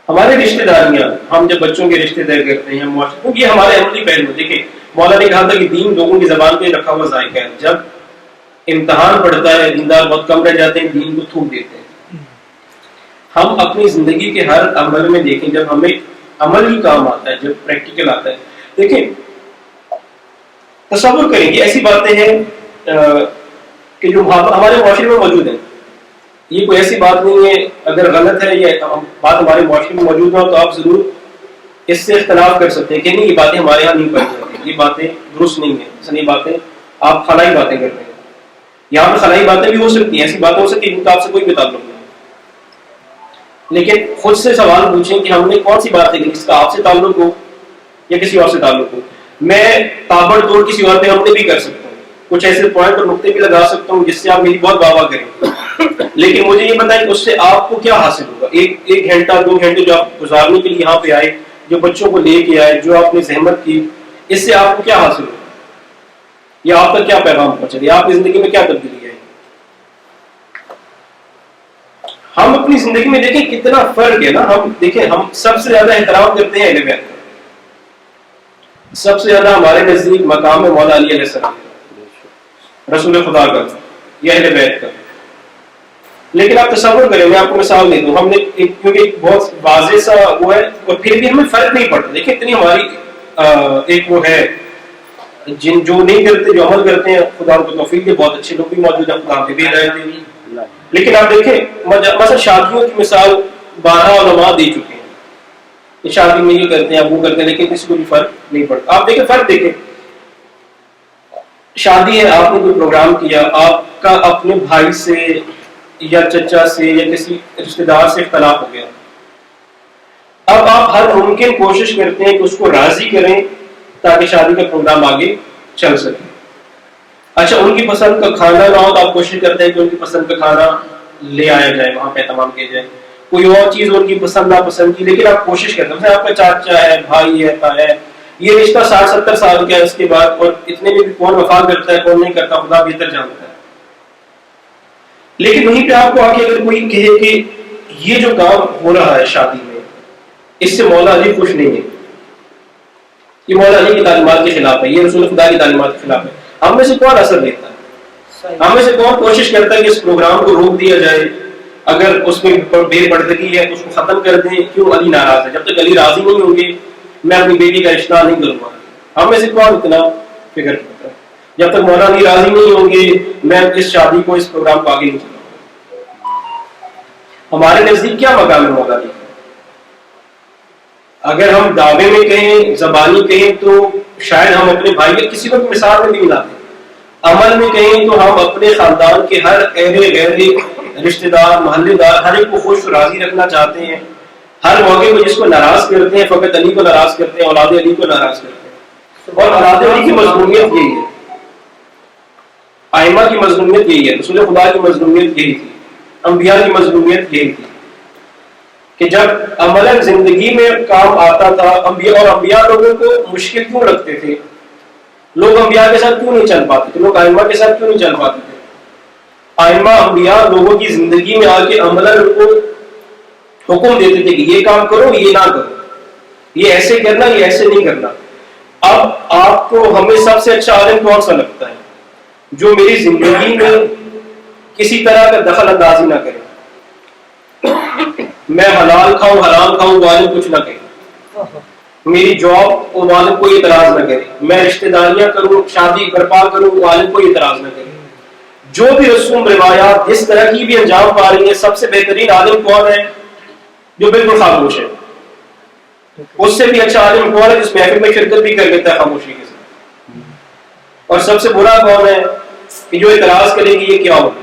ہمارے رشتہ داریاں، ہم جب بچوں کے رشتے طے کرتے ہیں، کیونکہ یہ ہمارے عملی پہلو. دیکھیں مولا نے کہا تھا کہ دین لوگوں کی زبان پہ رکھا ہوا ذائقہ ہے، جب امتحان پڑتا ہے دیندار بہت کم رہ جاتے ہیں، دین کو تھوک دیتے ہیں. ہم اپنی زندگی کے ہر عمل میں دیکھیں، جب ہمیں عمل ہی کام آتا ہے، جب پریکٹیکل آتا ہے. دیکھیں تصور کریں کہ ایسی باتیں ہیں کہ جو ہمارے معاشرے میں موجود ہیں. یہ کوئی ایسی بات نہیں ہے، اگر غلط ہے یہ بات ہمارے معاشرے میں موجود ہو تو آپ ضرور اس سے اختلاف کر سکتے ہیں کہ نہیں یہ باتیں ہمارے یہاں نہیں پائی جاتی، یہ باتیں درست نہیں ہیں. ایسا نہیں، باتیں آپ خلائی باتیں کرتے ہیں. یہاں پہ خلائی باتیں بھی ہو سکتی ہیں، ایسی باتیں ہو سکتی ہیں جن کا آپ سے کوئی بھی تعلق نہیں. لیکن خود سے سوال پوچھیں کہ ہم نے کون سی باتیں کی جس کا آپ سے تعلق ہو یا کسی اور سے تعلق ہو. میں تابڑ توڑ کسی اور پہ حملے بھی کر سکتا ہوں، کچھ ایسے پوائنٹ اور نقطے بھی لگا سکتا ہوں جس سے آپ میری بہت واہ واہ کریں، لیکن مجھے یہ بتائیں کہ اس سے آپ کو کیا حاصل ہوگا. ایک گھنٹہ 2 گھنٹے جو آپ گزارنے کے لیے یہاں پہ آئے، جو بچوں کو لے کے آئے، جو آپ نے زحمت کی، اس سے آپ کو کیا حاصل ہوگا یا آپ کا کیا پیغام پہنچے گا، آپ کی زندگی میں کیا تبدیلی ہے. ہم اپنی زندگی میں دیکھیں کتنا فرق ہے نا. ہم دیکھیں ہم سب سے زیادہ احترام کرتے ہیں اہل بیت کا، سب سے زیادہ ہمارے نزدیک مقام ہے مولا علی علیہ السلام، رسول خدا کا یا اہل بیت کا. لیکن آپ تصور کریں، میں آپ کو مثال دے دوں، ہم نے کیونکہ ایک بہت واضح سا وہ ہے اور پھر بھی ہمیں فرق نہیں پڑتا. دیکھیں اتنی ہماری ایک وہ ہے جن جو نہیں کرتے، جو عمل کرتے ہیں، خدا کو توفیق دے، بہت اچھے لوگ بھی موجود ہیں، خدا کے بھی ہدایت دے. لیکن آپ دیکھیں مثلا شادیوں کی مثال 12 علماء دے چکے ہیں، شادی میں یہ کرتے ہیں وہ کرتے ہیں، لیکن کسی کو بھی فرق نہیں پڑتا. آپ دیکھیں فرق دیکھیں، شادی ہے، آپ نے کوئی پروگرام کیا، آپ کا اپنے بھائی سے یا چچا سے یا کسی رشتہ دار سے اختلاف ہو گیا. اب آپ ہر ممکن کوشش کرتے ہیں کہ اس کو راضی کریں تاکہ شادی کا پروگرام آگے چل سکے. اچھا ان کی پسند کا کھانا نہ ہو تو آپ کوشش کرتے ہیں کہ ان کی پسند کا کھانا لے آیا جائے، وہاں پہ اہتمام کیا جائے. کوئی اور چیز ان کی پسند ناپسند کی، لیکن آپ کوشش کرتے ہیں. آپ کا چاچا ہے، بھائی ہے، تا ہے، یہ رشتہ 60-70 سال کا ہے، اس کے بعد اور اتنے میں بھی کون وفا کرتا ہے کون نہیں کرتا خدا بہتر جانتا ہے. لیکن وہیں پہ آپ کو آ کے اگر کوئی کہے کہ یہ جو کام ہو رہا ہے شادی میں، اس سے مولا علی خوش نہیں ہے، یہ مولا علی کی تعلیمات کے خلاف ہے، یہ رسول خدا کی تعلیمات کے خلاف ہے، ہم میں سے کون اثر لیتا ہے؟ ہم میں سے کون کوشش کرتا ہے کہ اس پروگرام کو روک دیا جائے؟ اگر اس میں بے پردگی ہے تو اس کو ختم کر دیں. کیوں؟ علی ناراض ہے، جب تک علی راضی نہیں ہوں گے میں اپنی بیٹی کا رشتہ نہیں کروں گا. ہم میں سے کون اتنا فکر کرتا ہے؟ جب تک مولا علی راضی نہیں ہوں گے میں اس شادی کو، اس پروگرام کو آگے نہیں چلاؤں گا. ہمارے نزدیک کیا مقام ہے مولا علی؟ اگر ہم دعوے میں کہیں، زبانی کہیں تو شاید ہم اپنے بھائی کے کسی کو بھی مثال میں نہیں ملاتے. عمل میں کہیں تو ہم اپنے خاندان کے ہر اہل غیر رشتہ دار، محلے دار، ہر ایک کو خوش راضی رکھنا چاہتے ہیں. ہر موقع کو جس کو ناراض کرتے ہیں فقط علی کو ناراض کرتے ہیں، اولاد علی کو ناراض کرتے ہیں. اور اولاد علی کی مظلومیت یہی ہے، ائمہ کی مظلومیت یہی ہے، رسول خدا کی مظلومیت یہی تھی، انبیاء کی مظلومیت یہی تھی کہ جب عملاً زندگی میں کام آتا تھا. انبیاء لوگوں کو مشکل کیوں لگتے تھے؟ لوگ انبیاء کے ساتھ کیوں نہیں چل پاتے تھے؟ لوگ ائمہ کے ساتھ کیوں نہیں چل پاتے تھے؟ ائمہ انبیاء لوگوں کی زندگی میں آ کے عملاً ان کو حکم دیتے تھے کہ یہ کام کرو، یہ نہ کرو، یہ ایسے کرنا، یہ ایسے نہیں کرنا۔ اب آپ کو ہمیں سب سے اچھا عالم کون سا لگتا ہے؟ جو میری زندگی میں کسی طرح کا دخل اندازی نہ کرے، میں حلال کھاؤں حرام کھاؤں وہ عالم کچھ نہ کہے، میری جاب وہ عالم کوئی اعتراض نہ کرے، میں رشتہ داریاں کروں، شادی برپا کروں وہ عالم کوئی اعتراض نہ کرے۔ جو بھی رسوم روایات جس طرح کی بھی انجام پا رہی ہیں، سب سے بہترین عالم کون ہے؟ جو بالکل خاموش ہے۔ اس سے بھی اچھا عالم کون ہے؟ جس محفل میں شرکت بھی کر لیتا ہے خاموشی کے ساتھ۔ اور سب سے برا کون ہے؟ کہ جو اعتراض کرے گی یہ کیا ہوگا۔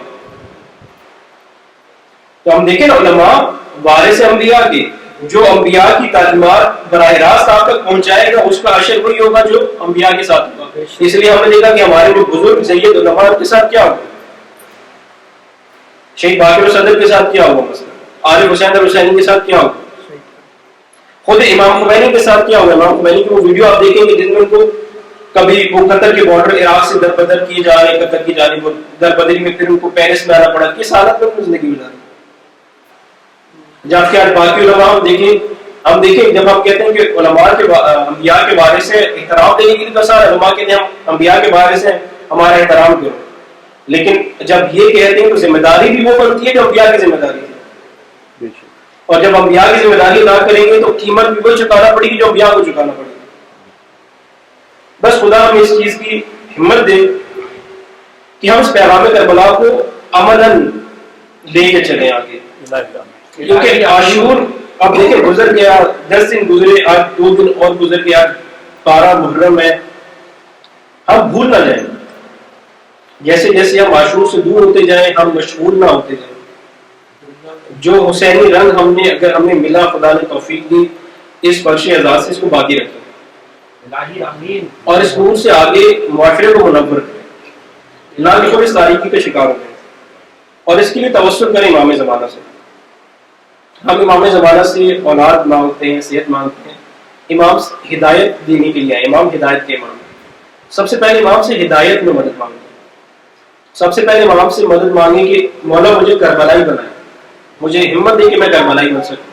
تو ہم دیکھیں نا، علماء وارث انبیاء کے، جو انبیاء کی تعلیمات براہ راست آپ تک پہنچائے گا اس کا اشر وہی ہوگا جو انبیاء کے ساتھ ہوگا۔ اس لیے ہم نے دیکھا کہ ہمارے جو بزرگ سید علماء کے ساتھ کیا ہوگا، شہید باقر صدر کے ساتھ کیا ہوا، مثلا عارف حسین الحسینی کے ساتھ کیا ہوگا، خود امام خمینی کے ساتھ کیا ہوگا۔ امام خمینی کی وہ ویڈیو آپ دیکھیں گے جن میں ان کو کبھی وہ قطر کے بارڈر عراق سے در بدر کیے جا رہے ہیں، قطر کی جانب در بدری میں، پھر ان کو پیرس میں آنا پڑا، کس حالت میں زندگی گزاری۔ جبکہ آج باقی علماء ہم دیکھیں جب ہم کہتے ہیں کہ علماء کے انبیاء کے وارث ہیں، احترام دینے کے لیے تو سارے علماء کہتے ہیں ہم انبیاء کے وارث ہیں، ہمارا احترام کرو، لیکن جب یہ کہتے ہیں تو ذمہ داری بھی وہ بنتی ہے جو انبیاء کی ذمہ داری ہے، اور جب انبیاء کی ذمہ داری ادا کریں گے تو قیمت بھی وہی چکانا پڑے گی جو انبیاء کو چکانا پڑے گی۔ بس خدا ہمیں اس چیز کی ہمت دے کہ ہم اس پیغام کربلا کو عملاً لے کے چلیں آگے، کیونکہ عاشور اب دیکھیں گزر گیا، 10 دن گزرے، آج 2 دن اور گزر گیا، 12 محرم ہے، ہم بھول نہ جائیں۔ جیسے جیسے ہم عاشور سے دور ہوتے جائیں ہم مشغول نہ ہوتے جائیں۔ جو حسینی رنگ اگر ہمیں ملا، خدا نے توفیق دی، اس فرش اعزاز سے اس کو باقی رکھیں اور اس نور سے آگے معاشرے کو منور کریں، نہ کہ اس تاریکی کا شکار ہو جائیں، اور اس کے لیے توسل کریں امام زمانہ سے۔ ہم امام زمانہ سے اولاد مانگتے ہیں، صحت مانگتے ہیں، امام ہدایت دینے کے لیے آئے، امام ہدایت کے امام۔ سب سے پہلے امام سے ہدایت میں مدد مانگیں، سب سے پہلے امام سے مدد مانگیں کہ مولا مجھے کربلائی بنائے، مجھے ہمت دے کہ میں کربلائی بن سکوں۔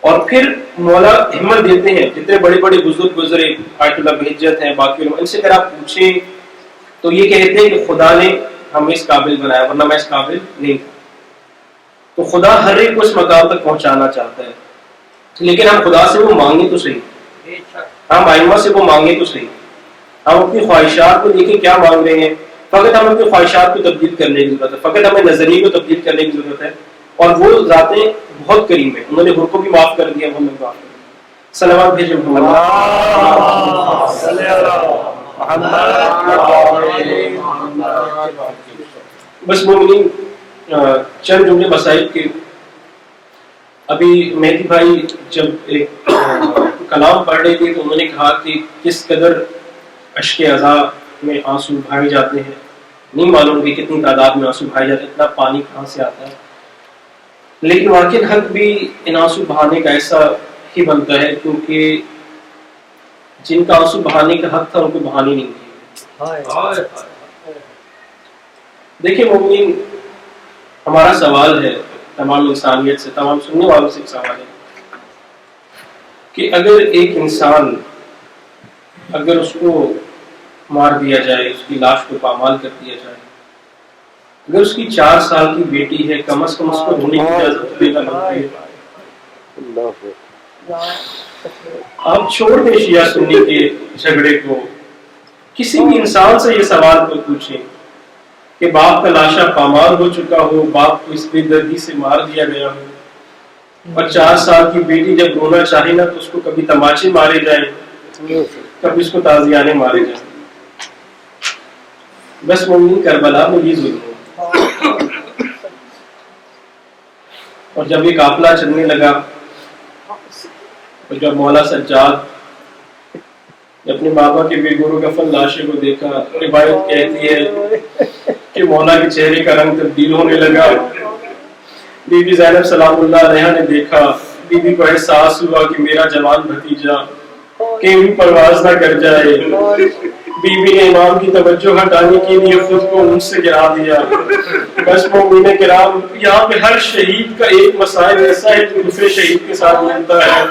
اور پھر مولا ہمت دیتے ہیں، جتنے بڑے بڑے بزرگ گزرے، آیت اللہ بہجت ہیں، باقی ان سے اگر آپ پوچھیں تو یہ کہتے ہیں کہ خدا نے ہمیں اس قابل بنایا، ورنہ میں اس قابل نہیں تھا۔ تو خدا ہر ایک کو اس مقام تک پہنچانا چاہتا ہے، لیکن ہم خدا سے وہ مانگیں تو صحیح، ہم ائمہ سے وہ مانگیں تو صحیح۔ ہم اپنی خواہشات کو دیکھیں کیا مانگ رہے ہیں، فقط ہم اپنی خواہشات کو تبدیل کرنے کی ضرورت ہے، فقط ہمیں نظریے کو تبدیل کرنے کی ضرورت ہے، اور وہ ذاتیں بہت کریم ہیں، انہوں نے غر کو بھی معاف کر دیا، ہم نے معاف کر دیا۔ صلوات بھیجیں بس مومنین چند جملے مسائل کے۔ ابھی مہدی بھائی جب ایک کلام پڑھ رہے تھے تو انہوں نے کہا کہ کس قدر اشک عزا میں آنسو بہائے جاتے ہیں، نہیں معلوم کہ کتنی تعداد میں آنسو بہائے جاتے ہیں، اتنا پانی کہاں سے آتا ہے، لیکن واقعی حق بھی ان آنسو بہانے کا ایسا ہی بنتا ہے، کیونکہ جن کا آنسو بہانے کا حق تھا ان کو بہانے نہیں دیے۔ دیکھیں مومنین، ہمارا سوال ہے تمام انسانیت سے، تمام سننے والوں سے ایک سوال ہے کہ اگر ایک انسان، اگر اس کو مار دیا جائے، اس کی لاش کو پامال کر دیا جائے، اگر اس کی 4 سال کی بیٹی ہے، کم از کم اس کو رونے کی اجازت دینا بنتی ہے۔ آپ چھوڑ دیں شیعہ سنی کے جھگڑے کو، کسی بھی انسان سے یہ سوال کو پوچھیں کہ باپ کا لاشا پامال ہو چکا ہو، باپ کو اس بے دردی سے مار دیا گیا ہو، اور 4 سال کی بیٹی جب رونا چاہے نا تو اس کو کبھی تماچے مارے جائیں، کبھی اس کو تازیانے مارے جائیں۔ بس مومنین کربلا میں یہ ظلم ہو۔ اور جب یہ قافلہ چلنے لگا، اور جب مولا سجاد نے اپنے بابا کے بے گورو کفن لاشے کو دیکھا، روایت کہتی ہے کہ مولا کے چہرے کا رنگ تبدیل ہونے لگا۔ بی بی زینب سلام اللہ علیہا نے دیکھا، بی بی کو احساس ہوا کہ میرا جوان بھتیجا کہیں بھی پرواز نہ کر جائے، بیوی نے امام کی توجہ ہٹانے کے لیے خود کو ان سے گرا دیا۔ بس مومنین کرام، یہاں پہ ہر شہید کا ایک مسائل ایسا ہے جو دوسرے شہید کے ساتھ ملتا ہے۔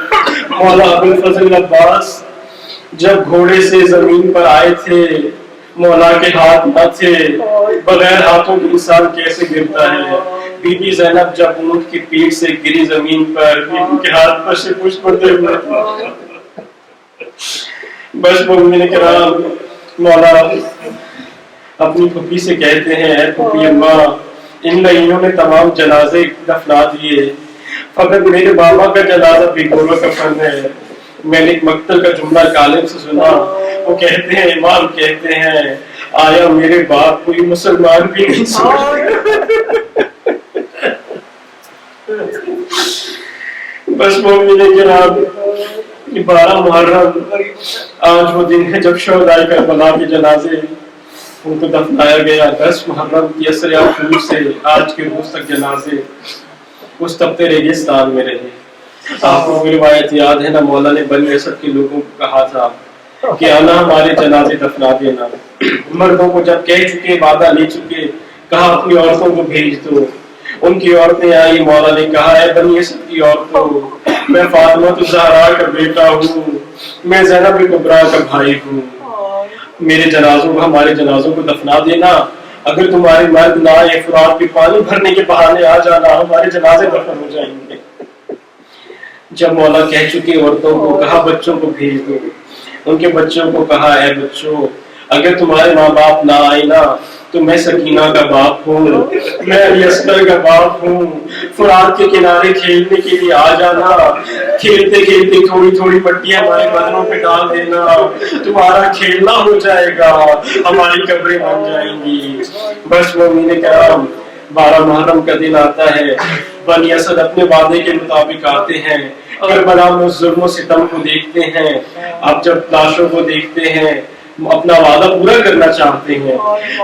مولا ابوالفضل عباس جب گھوڑے سے زمین پر آئے تھے، مولا کے ہاتھ نہ تھے، بغیر ہاتھوں کے انسان کیسے گرتا ہے؟ بی بی زینب جب اونٹ کی پیٹھ سے گری زمین پر، بیوی کے ہاتھ پر سے کچھ پڑتے ہوئے۔ بس مومنین کرام، مولا اپنی پھوپھی سے کہتے ہیں، اے پھوپھی اماں، ان لائنوں نے تمام جنازے دفنا دیے، فقط میرے بابا کا جنازہ بھی گورو کفن ہے۔ میں نے ایک مقتل کا جملہ کالم سے سنا، وہ کہتے ہیں، امام کہتے ہیں، آیا میرے باپ کوئی مسلمان بھی نہیں سمجھتے۔ بس مومنین کرام، 12 محرم آج وہ دن ہے جب شہدائے کربلا کے جنازے ان کو دفنایا گیا۔ 10 محرم کی عصر شروع سے آج کے روز تک جنازے اس تپتے ریگستان میں رہے۔ آپ کو روایت یاد ہے نا، مولا نے بنی اسد کے لوگوں کو کہا تھا کہ آنا ہمارے جنازے دفنا دینا۔ مردوں کو جب کہہ چکے، وعدہ لے چکے، کہا اپنی عورتوں کو بھیج دو۔ ان کی عورتیں آئی، مولا نے کہا ہے بنی اسد کی عورتوں، میں فاطمہ الزہرا کا بیٹا ہوں، میں زینب کبریٰ کا بھائی ہوں، میرے جنازوں کو، ہمارے جنازوں کو دفنا دینا۔ اگر تمہارے مرد نہ آئے، فرات کے پانی بھرنے کے بہانے آ جانا، ہمارے جنازے دفن ہو جائیں گے۔ جب مولا کہہ چکے عورتوں کو، کہا بچوں کو بھیج دو۔ ان کے بچوں کو کہا، اے بچوں، اگر تمہارے ماں باپ نہ آئے نا تو میں سکینہ کا باپ ہوں، میں علی اصغر کا باپ ہوں، فرات کے کنارے کھیلنے کے لیے آ جانا، کھیلتے کھیلتے تھوڑی تھوڑی مٹیاں ہمارے بدنوں پہ ڈال دینا، تمہارا کھیلنا ہو جائے گا، ہماری قبریں بن جائیں گی۔ بس مومنین کرام، 12 محرم کا دن آتا ہے، بنی اسد اپنے وعدے کے مطابق آتے ہیں، کربلا میں اس ظلم و ستم کو دیکھتے ہیں۔ اب جب لاشوں کو دیکھتے ہیں، اپنا وعدہ پورا کرنا چاہتے ہیں،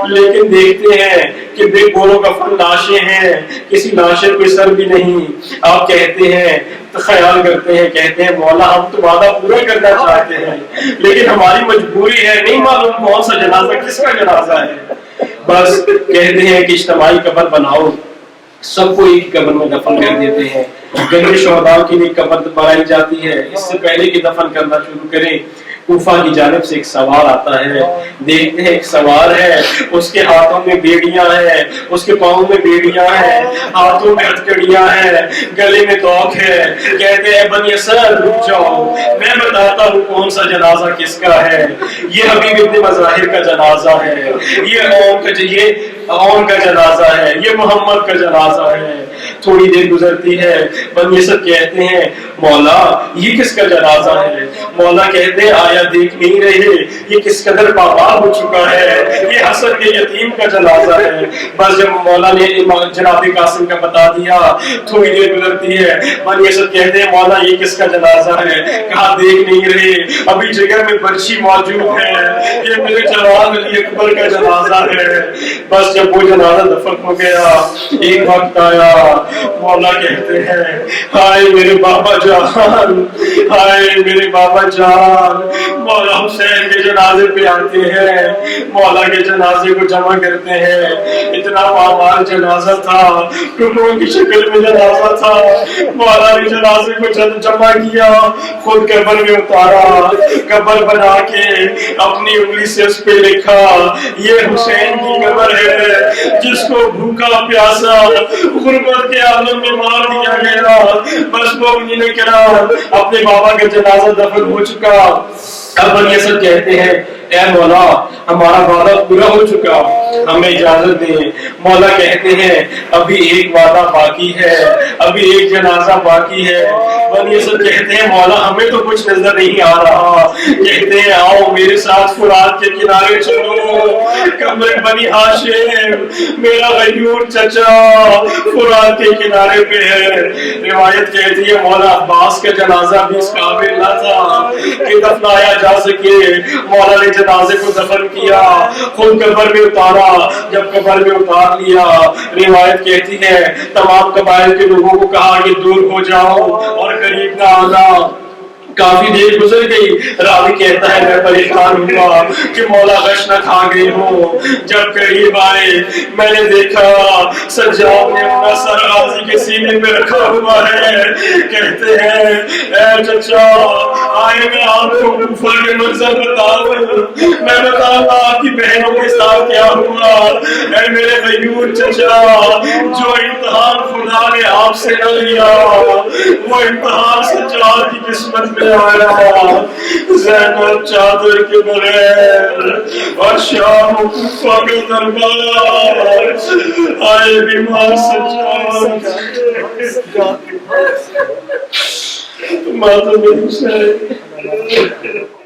لیکن دیکھتے ہیں کہ بے گورو کفن لاشیں ہیں، کسی لاشیں کوئی سر بھی نہیں۔ آپ کہتے ہیں، تو خیال کرتے ہیں، کہتے ہیں مولا ہم تو وعدہ پورا کرنا چاہتے ہیں، لیکن ہماری مجبوری ہے، نہیں معلوم کون سا جنازہ کس کا جنازہ ہے۔ بس کہتے ہیں کہ اجتماعی قبر بناؤ، سب کو ایک قبر میں دفن کر دیتے ہیں۔ گنج شہداء کے لیے قبر بنائی جاتی ہے، اس سے پہلے کہ دفن کرنا شروع کریں، کوفہ کی جانب سے ایک سوار آتا ہے، دیکھتے ہیں ایک سوار ہے، اس کے ہاتھوں میں بیڑیاں ہیں، اس کے پاؤں میں بیڑیاں ہیں، ہاتھوں میں ہتھکڑیاں ہیں، گلے میں توق ہے۔ کہتے ہیں بنی اسد رک جاؤ، میں بتاتا ہوں کون سا جنازہ کس کا ہے۔ یہ حبیب ابن مظاہر کا جنازہ ہے، یہ اون کا جنازہ ہے، یہ محمد کا جنازہ ہے۔ تھوڑی دیر گزرتی ہے، بنی اسد کہتے ہیں مولا یہ کس کا جنازہ ہے؟ مولا کہتے ہیں آیا دیکھ نہیں رہے یہ کس قدر پاپاب ہو چکا ہے، یہ حسن کے یتیم کا جنازہ ہے۔ بس جب مولا نے جناب قاسم کا بتا دیا، تھوڑی دیر گزرتی ہے، بنی اسد کہتے ہیں مولا یہ کس کا جنازہ ہے؟ کہا دیکھ نہیں رہے، ابھی جگہ میں برچی موجود ہے، یہ میرے جوان علی اکبر کا جنازہ ہے۔ بس جب وہ جنازہ دفن ہو گیا، ایک وقت آیا، مولا کہتے ہیں ہائے میرے بابا جان، ہائے میرے بابا جان۔ مولا حسین کے جنازے پہ آتے ہیں، مولا کے جنازے کو جمع کرتے ہیں۔ اتنا پامال جنازہ تھا، ٹکڑوں کی شکل میں جنازہ تھا۔ مولا نے جنازے کو جمع کیا، خود قبر میں اتارا، قبر بنا کے اپنی انگلی سے اس پہ لکھا یہ حسین کی قبر ہے جس کو بھوکا پیاسا غربت کے عالم میں مار دیا گیا۔ بس مومنین کرام، اپنے بابا کا جنازہ دفن ہو چکا۔ اب بنی اسد کہتے ہیں اے مولا ہمارا وعدہ پورا ہو چکا، ہمیں اجازت دیں۔ مولا کہتے ہیں ابھی ایک وعدہ باقی ہے، ابھی ایک جنازہ باقی ہے۔ بنی اسد کہتے ہیں مولا ہمیں تو کچھ نظر نہیں آ رہا۔ کہتے ہیں آؤ میرے ساتھ فرات کے کنارے چلو، قبر بنی ہاشم میرا غیور چچا فرات کے کنارے پہ ہے۔ روایت کہتی ہے مولا عباس کا جنازہ بھی اس قابل نہ تھا کہ دفنایا جا سکے۔ مولا نے جنازے کو دفن کیا، خود قبر میں اتارا۔ جب قبر میں اتار لیا، روایت کہتی ہے تمام قبائل کے لوگوں کو کہا کہ دور ہو جاؤ اور قریب نہ آنا۔ کافی دیر گزر گئی، راوی کہتا ہے میں پریشان ہوا کہ مولا غش نہ کھا گئی ہوں۔ جب قریب آئے میں نے دیکھا سجاد نے اپنا سر غازی کے سینے پہ رکھا ہوا ہے۔ کہتے ہیں اے چچا آئے میں آپ کو کوفہ کے منظر بتاؤں، میں بتاؤں آپ کی بہنوں کے ساتھ کیا ہوا۔ اے میرے غیور چچا، جو امتحان خدا نے آپ سے نہ لیا وہ امتحان سجاد کی قسمت میں آیا۔ زینب چادر کے بغیر اور شام و کوفہ کا دربار، آئے بیمار سجاد ماتم حسین۔